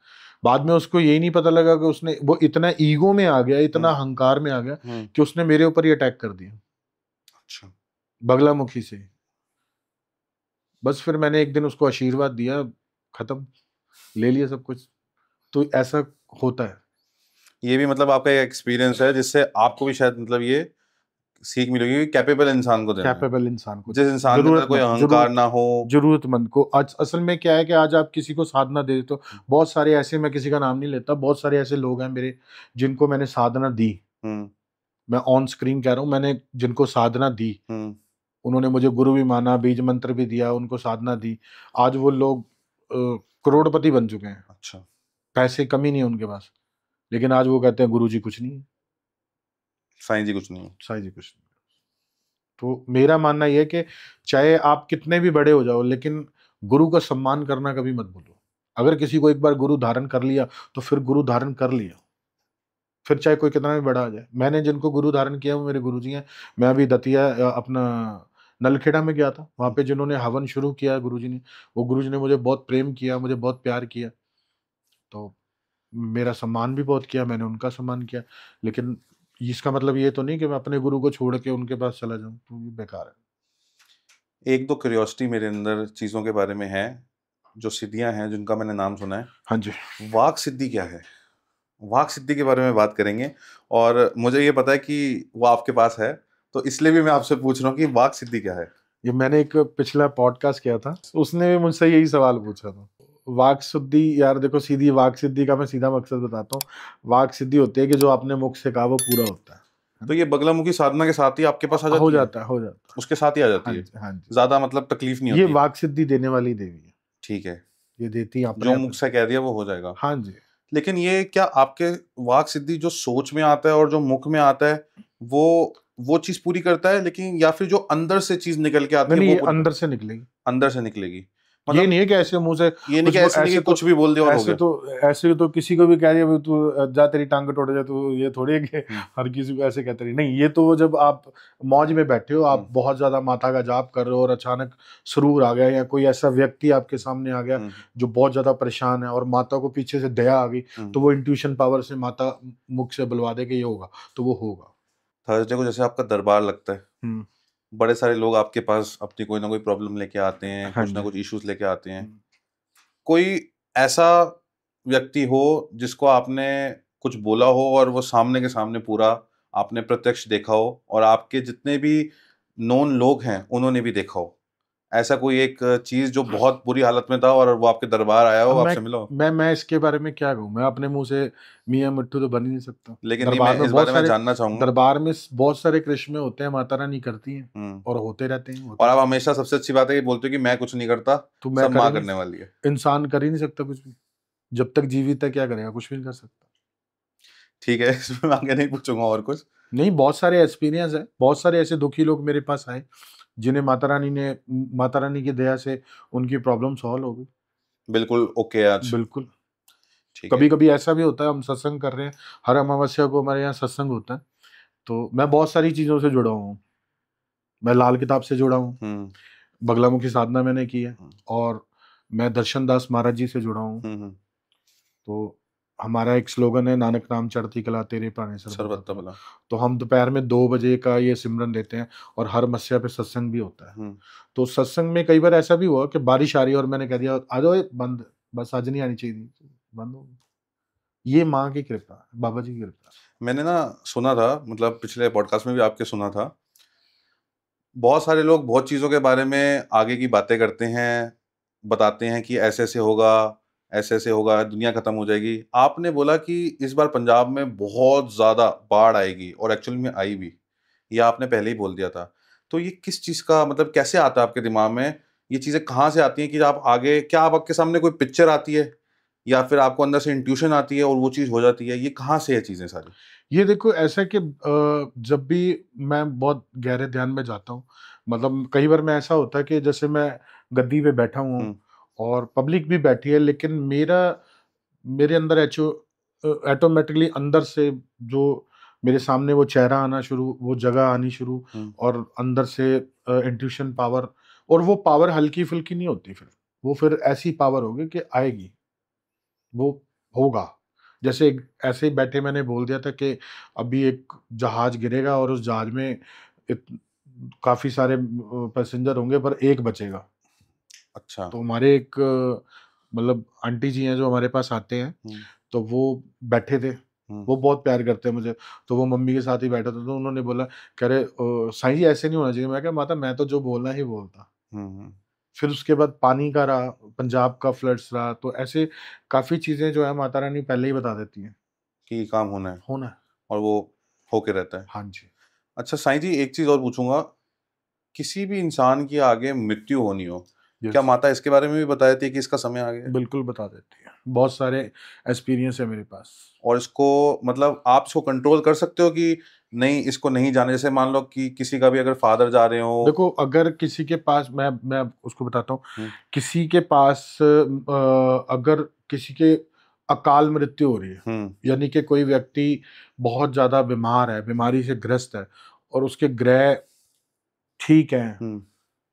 बाद में उसको यही नहीं पता लगा कि उसने, वो इतना ईगो में आ गया, इतना अहंकार में आ गया कि उसने मेरे ऊपर ही अटैक कर दिया। अच्छा। बगलामुखी से। बस फिर मैंने एक दिन उसको आशीर्वाद दिया, खत्म, ले लिया सब कुछ। तो ऐसा होता है। ये भी मतलब आपका एक एक्सपीरियंस है जिससे आपको भी शायद मतलब ये सीख मिलेगी कैपेबल इंसान को देना है, कैपेबल इंसान को, जिस इंसान के अंदर कोई अहंकार ना हो, जरूरतमंद को। आज असल में क्या है कि आज आप किसी को साधना दे तो बहुत सारे ऐसे, मैं किसी का नाम नहीं लेता, बहुत सारे ऐसे लोग हैं मेरे जिनको मैंने साधना दी, मैं ऑन स्क्रीन कह रहा हूँ, मैंने जिनको साधना दी, उन्होंने मुझे गुरु भी माना, बीज मंत्र भी दिया, उनको साधना दी, आज वो लोग करोड़पति बन चुके हैं। अच्छा, पैसे कमी नहीं है उनके पास, लेकिन आज वो कहते हैं गुरु जी कुछ नहीं है, साईं जी कुछ नहीं है, साईं जी कुछ नहीं। तो मेरा मानना यह है कि चाहे आप कितने भी बड़े हो जाओ, लेकिन गुरु का सम्मान करना कभी मत भूलो। अगर किसी को एक बार गुरु धारण कर लिया तो फिर गुरु धारण कर लिया, फिर चाहे कोई कितना भी बड़ा आ जाए। मैंने जिनको गुरु धारण किया वो मेरे गुरु जी हैं। मैं अभी दतिया अपना नलखेड़ा में गया था, वहाँ पे जिन्होंने हवन शुरू किया गुरु जी ने, वो गुरु जी ने मुझे बहुत प्रेम किया, मुझे बहुत प्यार किया, तो मेरा सम्मान भी बहुत किया, मैंने उनका सम्मान किया। लेकिन इसका मतलब ये तो नहीं कि मैं अपने गुरु को छोड़ के उनके पास चला जाऊं, तो ये बेकार है। एक दो क्यूरियोसिटी मेरे अंदर चीज़ों के बारे में है, जो सिद्धियां हैं जिनका मैंने नाम सुना है। हाँ जी। वाक सिद्धि क्या है? वाक सिद्धि के बारे में बात करेंगे, और मुझे ये पता है कि वो आपके पास है, तो इसलिए भी मैं आपसे पूछ रहा हूँ कि वाक सिद्धि क्या है? ये मैंने एक पिछला पॉडकास्ट किया था, उसने भी मुझसे यही सवाल पूछा था। वाक सिद्धि, यार देखो, सीधी वाक सिद्धि का मैं सीधा मकसद बताता हूँ। वाक सिद्धि होती है कि जो आपने मुख से कहा वो पूरा होता है। तो ये बगलामुखी साधना के साथ ही आपके पास आ जाती है? हो जाता है, हो जाता है, उसके साथ ही आ जाती हाँ है? जी, हाँ जी। ज्यादा मतलब तकलीफ नहीं ये होती? वाक सिद्धि देने वाली देवी है। ठीक है, ये देती है जो मुख से कह दिया वो हो जाएगा। हाँ जी। लेकिन ये क्या आपके वाक सिद्धि जो सोच में आता है और जो मुख में आता है, वो चीज पूरी करता है, लेकिन या फिर जो अंदर से चीज निकल के आती है नहीं, वो अंदर से निकलेगी, अंदर से निकलेगी? मतलब ये नहीं है कि ऐसे मुंह से, ये नहीं कि ऐसे नहीं कि कुछ भी बोल दिया और हो गया। ऐसे तो किसी को भी कह दिया तू जा तेरी टांग टूट जाए, तो ये थोड़ी है कि हर किसी को ऐसे कहते रही। नहीं, ये तो जब आप मौज में बैठे हो, आप बहुत ज्यादा माता का जाप कर रहे हो और अचानक सुरूर आ गया, या कोई ऐसा व्यक्ति आपके सामने आ गया जो बहुत ज्यादा परेशान है और माता को पीछे से दया आ गई, तो वो इंट्यूशन पावर से माता मुख से बुलवा दे कि ये होगा, तो वो होगा। थर्सडे को जैसे आपका दरबार लगता है, बड़े सारे लोग आपके पास अपनी कोई ना कोई प्रॉब्लम लेके आते हैं, कुछ ना कुछ इश्यूज लेके आते हैं। कोई ऐसा व्यक्ति हो जिसको आपने कुछ बोला हो और वो सामने के सामने पूरा आपने प्रत्यक्ष देखा हो, और आपके जितने भी नोन लोग हैं उन्होंने भी देखा हो, ऐसा कोई एक चीज जो बहुत बुरी हालत में था और वो आपके दरबार आया हो, आपसे मिला हो? मैं इसके बारे में क्या कहूँ, मैं अपने मुंह से मियां मिट्टू तो बन ही नहीं सकता। लेकिन मैं इस बारे में जानना चाहूंगा। दरबार में बहुत सारे करिश्मे होते हैं, माता रानी करती हैं और होते रहते हैं। और आप हमेशा सबसे अच्छी बात है ये बोलते हो कि मैं कुछ नहीं करता, तो सब माँ करने वाली है। इंसान कर ही नहीं सकता कुछ भी, जब तक जीवित है क्या करेगा, कुछ भी नहीं कर सकता। ठीक है, इसमें आगे नहीं पूछूंगा और कुछ नहीं। बहुत सारे एक्सपीरियंस है, बहुत सारे ऐसे दुखी लोग मेरे पास आए जिन्हें माता रानी की दया से उनकी प्रॉब्लम सॉल्व हो गई। बिल्कुल ओके आज। बिल्कुल। कभी कभी ऐसा भी होता है, हम सत्संग कर रहे हैं, हर अमावस्या को हमारे यहाँ सत्संग होता है, तो मैं बहुत सारी चीजों से जुड़ा हूँ। मैं लाल किताब से जुड़ा हूँ, बगलामुखी साधना मैंने की है, और मैं दर्शन दास महाराज जी से जुड़ा हूँ। तो हमारा एक स्लोगन है, नानक नाम चढ़ती कला तेरे पाने सर्वत्र भला। तो हम दोपहर में 2 बजे का ये सिमरन देते हैं, और हर मस्या पे सत्संग भी होता है। तो सत्संग में कई बार ऐसा भी हुआ कि बारिश आ रही है और मैंने कह दिया आ जाओ, बंद, बस आज नहीं आनी चाहिए, बंद हो। ये माँ की कृपा, बाबा जी की कृपा। मैंने ना सुना था, मतलब पिछले पॉडकास्ट में भी आपके सुना था, बहुत सारे लोग बहुत चीज़ों के बारे में आगे की बातें करते हैं, बताते हैं कि ऐसे ऐसे होगा, ऐसे ऐसे होगा, दुनिया खत्म हो जाएगी। आपने बोला कि इस बार पंजाब में बहुत ज़्यादा बाढ़ आएगी, और एक्चुअली में आई भी, ये आपने पहले ही बोल दिया था। तो ये किस चीज़ का मतलब कैसे आता है आपके दिमाग में? ये चीज़ें कहाँ से आती हैं कि आप आगे, क्या आपके सामने कोई पिक्चर आती है, या फिर आपको अंदर से इंट्यूशन आती है और वो चीज़ हो जाती है? ये कहाँ से है चीज़ें सारी? ये देखो, ऐसा कि जब भी मैं बहुत गहरे ध्यान में जाता हूँ, मतलब कई बार मैं ऐसा होता है कि जैसे मैं गद्दी पे बैठा हूँ और पब्लिक भी बैठी है, लेकिन मेरे अंदर ऑटोमेटिकली अंदर से जो मेरे सामने वो चेहरा आना शुरू, वो जगह आनी शुरू, और अंदर से इंट्यूशन पावर, और वो पावर हल्की फुल्की नहीं होती, फिर वो फिर ऐसी पावर होगी कि आएगी, वो होगा। जैसे ऐसे ही बैठे मैंने बोल दिया था कि अभी एक जहाज गिरेगा और उस जहाज में काफी सारे पैसेंजर होंगे पर एक बचेगा। अच्छा। तो हमारे एक मतलब आंटी जी हैं जो हमारे पास आते हैं, तो वो बैठे थे वो बहुत प्यार करते हैं मुझे। तो वो मम्मी के साथ ही बैठा था, तो उन्होंने बोला, कह रहे साईं जी ऐसे नहीं होना चाहिए। मैं कहा माता मैं तो जो बोलना ही बोलता। फिर उसके बाद पानी का रहा, पंजाब का फ्लड्स रहा, तो ऐसे काफ़ी चीज़ें जो है माता रानी पहले ही बता देती हैं कि काम होना है होना है। और वो होके रहता है। हाँ जी। अच्छा साईं जी, एक चीज़ और पूछूंगा, किसी भी इंसान की आगे मृत्यु होनी हो, क्या यस, माता इसके बारे में भी बता देती है कि इसका समय आ गया है? बिल्कुल बता देती है। बहुत सारे एक्सपीरियंस है मेरे पास। और इसको मतलब आप इसको कंट्रोल कर सकते हो कि नहीं इसको नहीं जाना? जैसे मान लो कि किसी का भी अगर फादर जा रहे हो। देखो अगर किसी के पास, मैं उसको बताता हूँ, हम्म, किसी के पास अगर किसी के अकाल मृत्यु हो रही है, हम्म, यानी कि कोई व्यक्ति बहुत ज्यादा बीमार है, बीमारी से ग्रस्त है, और उसके ग्रह ठीक है, हम्म,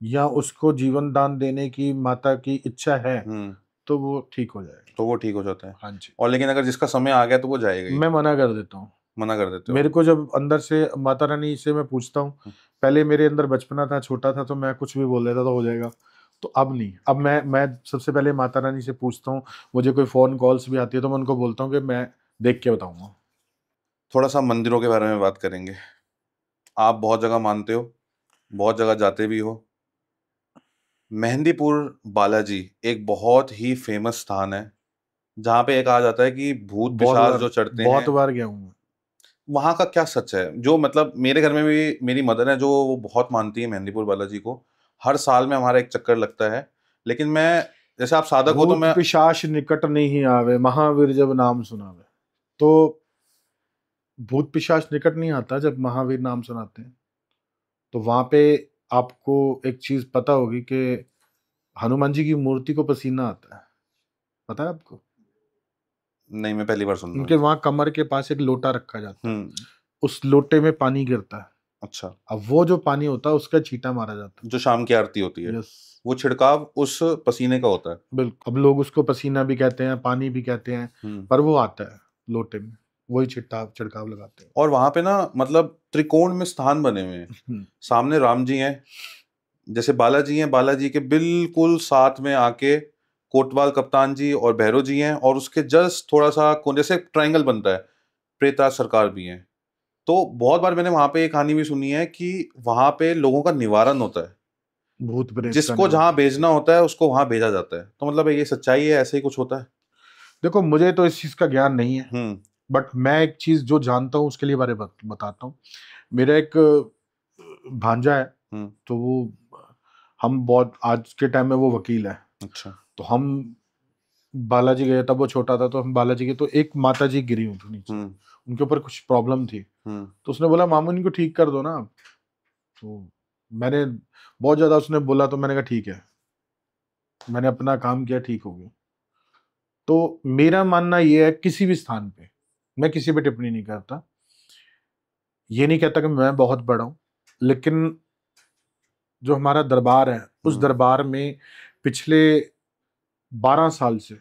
या उसको जीवन दान देने की माता की इच्छा है, हम्म, तो वो ठीक हो जाएगा। तो वो ठीक हो जाता है। हाँ जी। और लेकिन अगर जिसका समय आ गया तो वो जाएगा ही, मैं मना कर देता हूँ। मना कर देते हो? मेरे को जब अंदर से माता रानी से मैं पूछता हूँ, हम्म, पहले मेरे अंदर बचपना था, छोटा था, तो मैं कुछ भी बोल देता था हो जाएगा। तो अब नहीं, अब मैं सबसे पहले माता रानी से पूछता हूँ। मुझे कोई फोन कॉल्स भी आती है तो मैं उनको बोलता हूँ कि मैं देख के बताऊंगा। थोड़ा सा मंदिरों के बारे में बात करेंगे। आप बहुत जगह मानते हो, बहुत जगह जाते भी हो। मेहंदीपुर बालाजी एक बहुत ही फेमस स्थान है, जहाँ पे एक कहा जाता है कि भूत बहुत पिशाच बार जो चढ़ते बहुत हैं। बार गया हूँ मैं। वहाँ का क्या सच है? जो मतलब मेरे घर में भी मेरी मदर है जो वो बहुत मानती है मेहंदीपुर बालाजी को। हर साल में हमारा एक चक्कर लगता है। लेकिन मैं, जैसे आप साधक हो तो भूत मैं। पिशाच निकट नहीं आवे, महावीर जब नाम सुनावे। तो भूत पिशाच निकट नहीं आता जब महावीर नाम सुनाते हैं। तो वहां पे आपको एक चीज पता होगी कि हनुमान जी की मूर्ति को पसीना आता है, पता है आपको? नहीं, मैं पहली बार सुन रहा उनके हूँ। वहां कमर के पास एक लोटा रखा जाता है, हम्म। उस लोटे में पानी गिरता है। अच्छा। अब वो जो पानी होता है उसका छींटा मारा जाता जो शाम की आरती होती है। है, यस, वो छिड़काव उस पसीने का होता है। बिल्कुल। अब लोग उसको पसीना भी कहते हैं, पानी भी कहते हैं, हम्म। पर वो आता है लोटे में, वही छिड़काव छिड़काव लगाते हैं। और वहां पे ना मतलब त्रिकोण में स्थान बने हुए हैं। सामने राम जी हैं, जैसे बालाजी हैं, बालाजी के बिल्कुल साथ में आके कोतवाल कप्तान जी और भैरव जी हैं, और उसके जस्ट थोड़ा सा जैसे ट्रायंगल बनता है, प्रेतराज सरकार भी हैं। तो बहुत बार मैंने वहां पे एक कहानी भी सुनी है कि वहां पे लोगों का निवारण होता है। भूत प्रेत का जिसको निवारण। जहां भेजना होता है उसको वहां भेजा जाता है। तो मतलब ये सच्चाई है, ऐसे ही कुछ होता है? देखो मुझे तो इस चीज का ज्ञान नहीं है, हम्म, बट मैं एक चीज जो जानता हूँ उसके लिए बारे में बताता हूँ। मेरा एक भांजा है, हम्म। तो वो, हम बहुत, आज के टाइम में वो वकील है। अच्छा। तो हम बालाजी गए, तब वो छोटा था, तो हम बालाजी गए, तो एक माता जी गिरी हुई थी नीचे, हम्म, उनके ऊपर कुछ प्रॉब्लम थी। हम्म, तो उसने बोला मामू इनको ठीक कर दो ना। तो मैंने बहुत ज्यादा, उसने बोला तो मैंने कहा ठीक है, मैंने अपना काम किया, ठीक हो गया। तो मेरा मानना ये है, किसी भी स्थान पे मैं किसी पे टिप्पणी नहीं करता, ये नहीं कहता कि मैं बहुत बड़ा हूं, लेकिन जो हमारा दरबार है, उस हम्म, दरबार में पिछले 12 साल से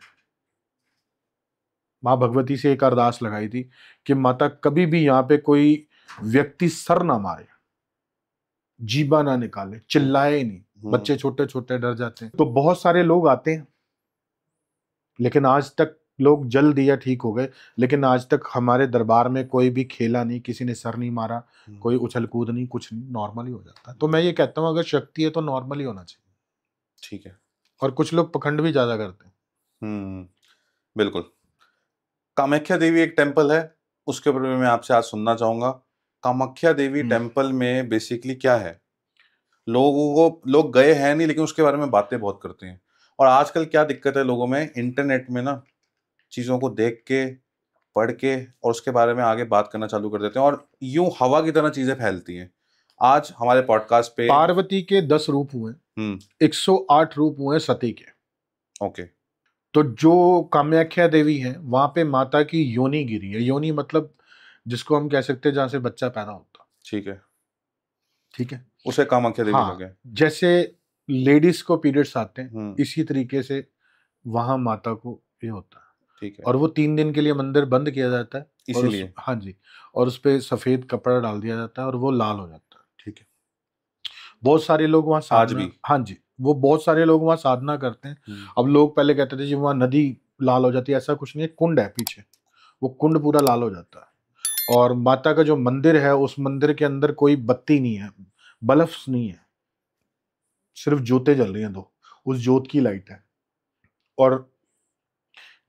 माँ भगवती से एक अरदास लगाई थी कि माता कभी भी यहाँ पे कोई व्यक्ति सर ना मारे, जीबा ना निकाले, चिल्लाए ही नहीं। हम्म। बच्चे छोटे छोटे डर जाते हैं। तो बहुत सारे लोग आते हैं, लेकिन आज तक लोग जल दिया ठीक हो गए, लेकिन आज तक हमारे दरबार में कोई भी खेला नहीं, किसी ने सर नहीं मारा, कोई उछल कूद नहीं, कुछ नहीं, नॉर्मल ही हो जाता है। तो मैं ये कहता हूँ अगर शक्ति है तो नॉर्मल ही होना चाहिए। ठीक है। और कुछ लोग पखंड भी ज्यादा करते हैं। हम्म, बिल्कुल। कामाख्या देवी एक टेम्पल है, उसके बारे में मैं आपसे आज सुनना चाहूंगा। कामाख्या देवी टेम्पल में बेसिकली क्या है? लोग गए हैं नहीं, लेकिन उसके बारे में बातें बहुत करते हैं। और आजकल क्या दिक्कत है लोगों में, इंटरनेट में ना चीजों को देख के, पढ़ के, और उसके बारे में आगे बात करना चालू कर देते हैं, और यूं हवा की तरह चीजें फैलती हैं। आज हमारे पॉडकास्ट पे। पार्वती के 10 रूप हुए, 108 रूप हुए सती के। ओके। तो जो कामाख्या देवी है, वहां पे माता की योनि गिरी है। योनि मतलब जिसको हम कह सकते हैं जहां से बच्चा पैदा होता। ठीक है। ठीक है। उसे कामाख्या देवी हाँ, लगे। जैसे लेडीज को पीरियड्स आते हैं, हम्म। इसी तरीके से वहां माता को ये होता है। ठीक है। और वो 3 दिन के लिए मंदिर बंद किया जाता है, और उस, इसीलिए। हाँ जी, और उस पे सफेद कपड़ा डाल दिया जाता है और वो लाल हो जाता है। ठीक है। बहुत सारे लोग वहाँ आज साधना, भी। हाँ जी, वो बहुत सारे लोग वहाँ साधना करते हैं। अब लोग पहले कहते थे जी वहाँ नदी लाल हो जाती है, ऐसा कुछ नहीं है, कुंड है पीछे, वो कुंड पूरा लाल हो जाता है। और माता का जो मंदिर है, उस मंदिर के अंदर कोई बत्ती नहीं है, बल्ब्स नहीं है, सिर्फ ज्योतें जल रही हैं दो, उस ज्योत की लाइट है। और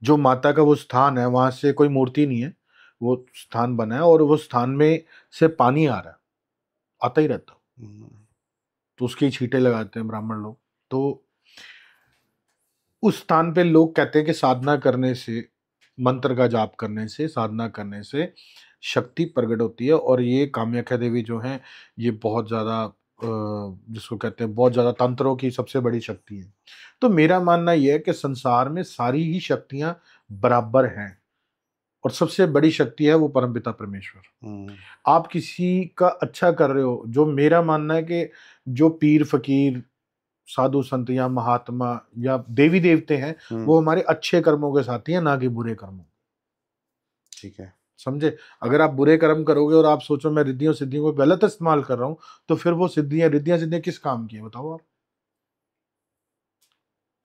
जो माता का वो स्थान है, वहां से कोई मूर्ति नहीं है, वो स्थान बना है, और वो स्थान में से पानी आ रहा है, आता ही रहता है। तो उसके ही छींटे लगाते हैं ब्राह्मण लोग। तो उस स्थान पे लोग कहते हैं कि साधना करने से, मंत्र का जाप करने से, साधना करने से शक्ति प्रकट होती है। और ये कामाख्या देवी जो है, ये बहुत ज़्यादा जिसको कहते हैं बहुत ज़्यादा तंत्रों की सबसे बड़ी शक्ति है। तो मेरा मानना यह है कि संसार में सारी ही शक्तियां बराबर हैं, और सबसे बड़ी शक्ति है वो परमपिता परमेश्वर। आप किसी का अच्छा कर रहे हो, जो मेरा मानना है कि जो पीर फकीर, साधु संत या महात्मा या देवी देवते हैं, वो हमारे अच्छे कर्मों के साथी हैं, ना कि बुरे कर्मों। ठीक है, समझे? अगर आप बुरे कर्म करोगे और आप सोचो मैं रिद्धियों सिद्धियों को गलत इस्तेमाल कर रहा हूं, तो फिर वो रिद्धियां सिद्धियां किस काम की है बताओ?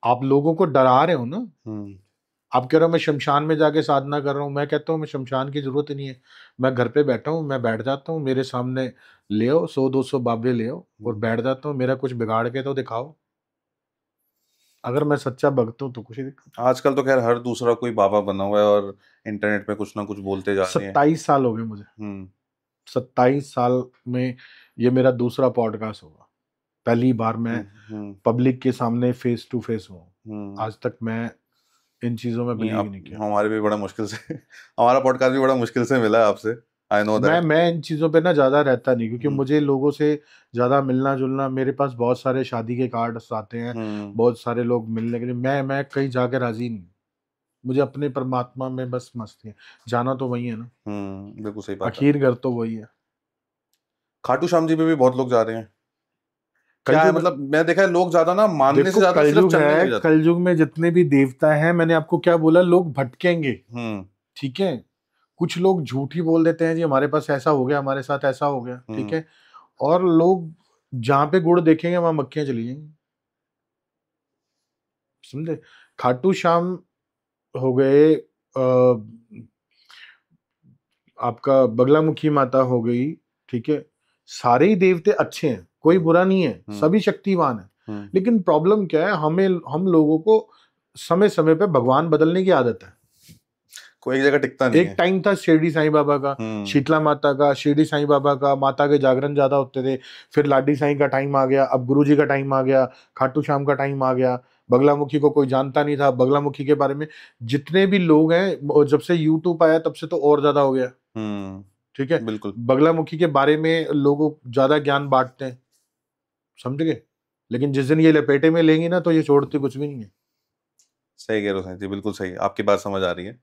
आप लोगों को डरा रहे हो ना। आप कह रहे हो मैं शमशान में जाके साधना कर रहा हूँ, मैं कहता हूँ मैं शमशान की जरूरत ही नहीं है, मैं घर पे बैठा हूँ, मैं बैठ जाता हूँ, मेरे सामने ले आओ 100-200 बाबे ले आओ और बैठ जाता हूँ, मेरा कुछ बिगाड़ के तो दिखाओ। अगर मैं सच्चा भक्त हूँ तो कुछ ही दिक्कत। आजकल तो खैर हर दूसरा कोई बाबा बना हुआ है और इंटरनेट पे कुछ ना कुछ बोलते जा रहे हैं। 27 साल हो गए मुझे। 27 साल में ये मेरा दूसरा पॉडकास्ट होगा। पहली बार मैं पब्लिक के सामने फेस टू फेस हुआ। आज तक मैं इन चीजों में बिलीव ही नहीं किया। हमारे भी बड़ा मुश्किल से हमारा पॉडकास्ट भी बड़ा मुश्किल से मिला है आपसे। I know that. मैं इन चीजों पे ना ज्यादा रहता नहीं, क्योंकि मुझे लोगों से ज्यादा मिलना जुलना, मेरे पास बहुत सारे शादी के कार्ड्स आते हैं, बहुत सारे लोग मिलने के लिए, मैं कहीं जाके राजी नहीं। मुझे अपने परमात्मा में बस मस्ती है, जाना तो वही है ना। बिल्कुल सही बात है। आखिर घर तो वही है। खाटू श्याम जी पे भी बहुत लोग जा रहे हैं। क्या है मतलब, मैं देखा है लोग ज्यादा ना मानने से ज्यादा सिर्फ चलने के लिए जाते हैं। कलयुग में जितने भी देवता हैं, मैंने आपको क्या बोला, लोग भटकेंगे। ठीक है, कुछ लोग झूठ ही बोल देते हैं जी हमारे पास ऐसा हो गया, हमारे साथ ऐसा हो गया। ठीक है, और लोग जहां पे गुड़ देखेंगे वहां मक्खियां चली जाएंगी। समझे? खाटू श्याम हो गए, आपका बगलामुखी माता हो गई। ठीक है, सारे ही देवते अच्छे हैं, कोई बुरा नहीं है, सभी शक्तिवान है। लेकिन प्रॉब्लम क्या है, हम लोगों को समय समय पे भगवान बदलने की आदत है। कोई जगह टिकता नहीं एक टाइम था शिरडी साईं बाबा का, शीतला माता का, शिरडी साईं बाबा का, माता के जागरण ज्यादा होते थे। फिर लाडी साईं का टाइम आ गया, अब गुरुजी का टाइम आ गया, खाटू श्याम का टाइम आ गया। बगलामुखी को कोई जानता नहीं था, बगलामुखी के बारे में जितने भी लोग हैं, जब से यूट्यूब आया तब से तो और ज्यादा हो गया। ठीक है, बिल्कुल। बगलामुखी के बारे में लोग ज्यादा ज्ञान बांटते हैं, समझ गए? लेकिन जिस दिन ये लपेटे में लेंगी ना, तो ये छोड़ती कुछ भी नहीं है। सही कह रहे हो साईं जी, बिल्कुल सही, आपकी बात समझ आ रही है।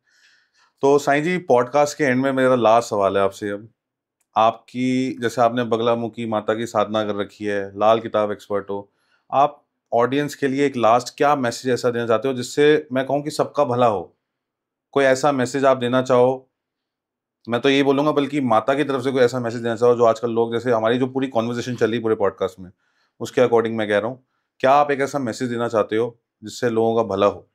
तो साईं जी, पॉडकास्ट के एंड में मेरा लास्ट सवाल है आपसे। अब आपकी, जैसे आपने बगलामुखी माता की साधना कर रखी है, लाल किताब एक्सपर्ट हो, आप ऑडियंस के लिए एक लास्ट क्या मैसेज ऐसा देना चाहते हो जिससे मैं कहूँ कि सबका भला हो? कोई ऐसा मैसेज आप देना चाहो? मैं तो यही बोलूंगा, बल्कि माता की तरफ से कोई ऐसा मैसेज देना चाहो जो आजकल लोग, जैसे हमारी जो पूरी कॉन्वर्सेशन चली पूरे पॉडकास्ट में, उसके अकॉर्डिंग मैं कह रहा हूँ, क्या आप एक ऐसा मैसेज देना चाहते हो जिससे लोगों का भला हो?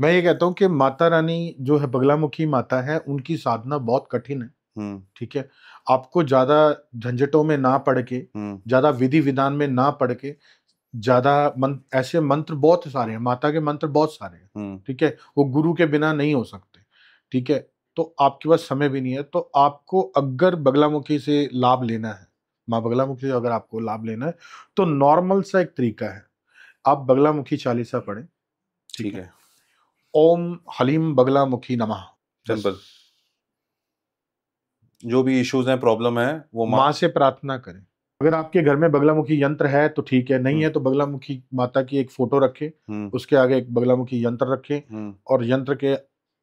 मैं ये कहता हूँ कि माता रानी जो है, बगलामुखी माता है, उनकी साधना बहुत कठिन है। ठीक है, आपको ज्यादा झंझटों में ना पड़ के, ज्यादा विधि विधान में ना पड़ के, ज्यादा ऐसे मंत्र बहुत सारे हैं, माता के मंत्र बहुत सारे हैं। ठीक है, वो गुरु के बिना नहीं हो सकते। ठीक है, तो आपके पास समय भी नहीं है, तो आपको अगर बगलामुखी से लाभ लेना है, माँ बगलामुखी से अगर आपको लाभ लेना है, तो नॉर्मल सा एक तरीका है, आप बगलामुखी चालीसा पढ़ें। ठीक है, ओम हलीम बगलामुखी नमः। सिंपल। जो भी इश्यूज हैं, प्रॉब्लम है, वो माँ से प्रार्थना करें। अगर आपके घर में बगलामुखी यंत्र है तो ठीक है, नहीं है तो बगलामुखी माता की एक फोटो रखें, उसके आगे एक बगलामुखी यंत्र रखें, और यंत्र के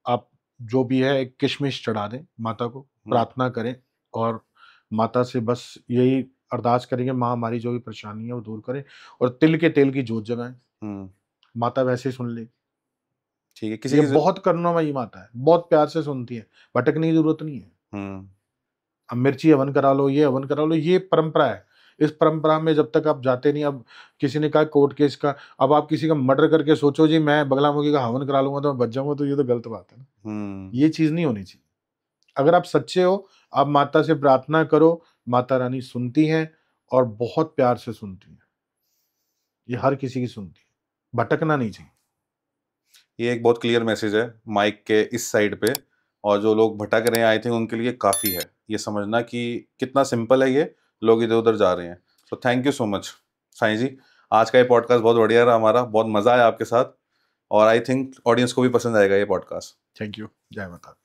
आप जो भी है एक किशमिश चढ़ा दें माता को, प्रार्थना करें, और माता से बस यही अरदास करेंगे, माँ हमारी जो भी परेशानी है वो दूर करें, और तिल के तेल की जोत जगाएं। माता वैसे ही सुन ले। ठीक है, किसी ये की बहुत करुणामयी माता है, बहुत प्यार से सुनती है, भटकने की जरूरत नहीं है। अब मिर्ची हवन करा लो, ये हवन करा लो, ये परंपरा है, इस परंपरा में जब तक आप जाते नहीं, अब किसी ने कहा कोर्ट केस का, अब आप किसी का मर्डर करके सोचो जी मैं बगलामुखी का हवन करा लूंगा तो मैं बच जाऊंगा, तो ये तो गलत बात है ना। ये चीज नहीं होनी चाहिए। अगर आप सच्चे हो, आप माता से प्रार्थना करो, माता रानी सुनती हैं और बहुत प्यार से सुनती हैं। ये हर किसी की सुनती है, भटकना नहीं चाहिए। ये एक बहुत क्लियर मैसेज है माइक के इस साइड पे, और जो लोग भटक रहे हैं आई थिंक उनके लिए काफ़ी है ये समझना कि कितना सिंपल है ये, लोग इधर उधर जा रहे हैं। So thank you so much Sai ji. आज का ये पॉडकास्ट बहुत बढ़िया रहा हमारा, बहुत मज़ा आया आपके साथ, और आई थिंक ऑडियंस को भी पसंद आएगा ये पॉडकास्ट। Thank you. जय माता दी।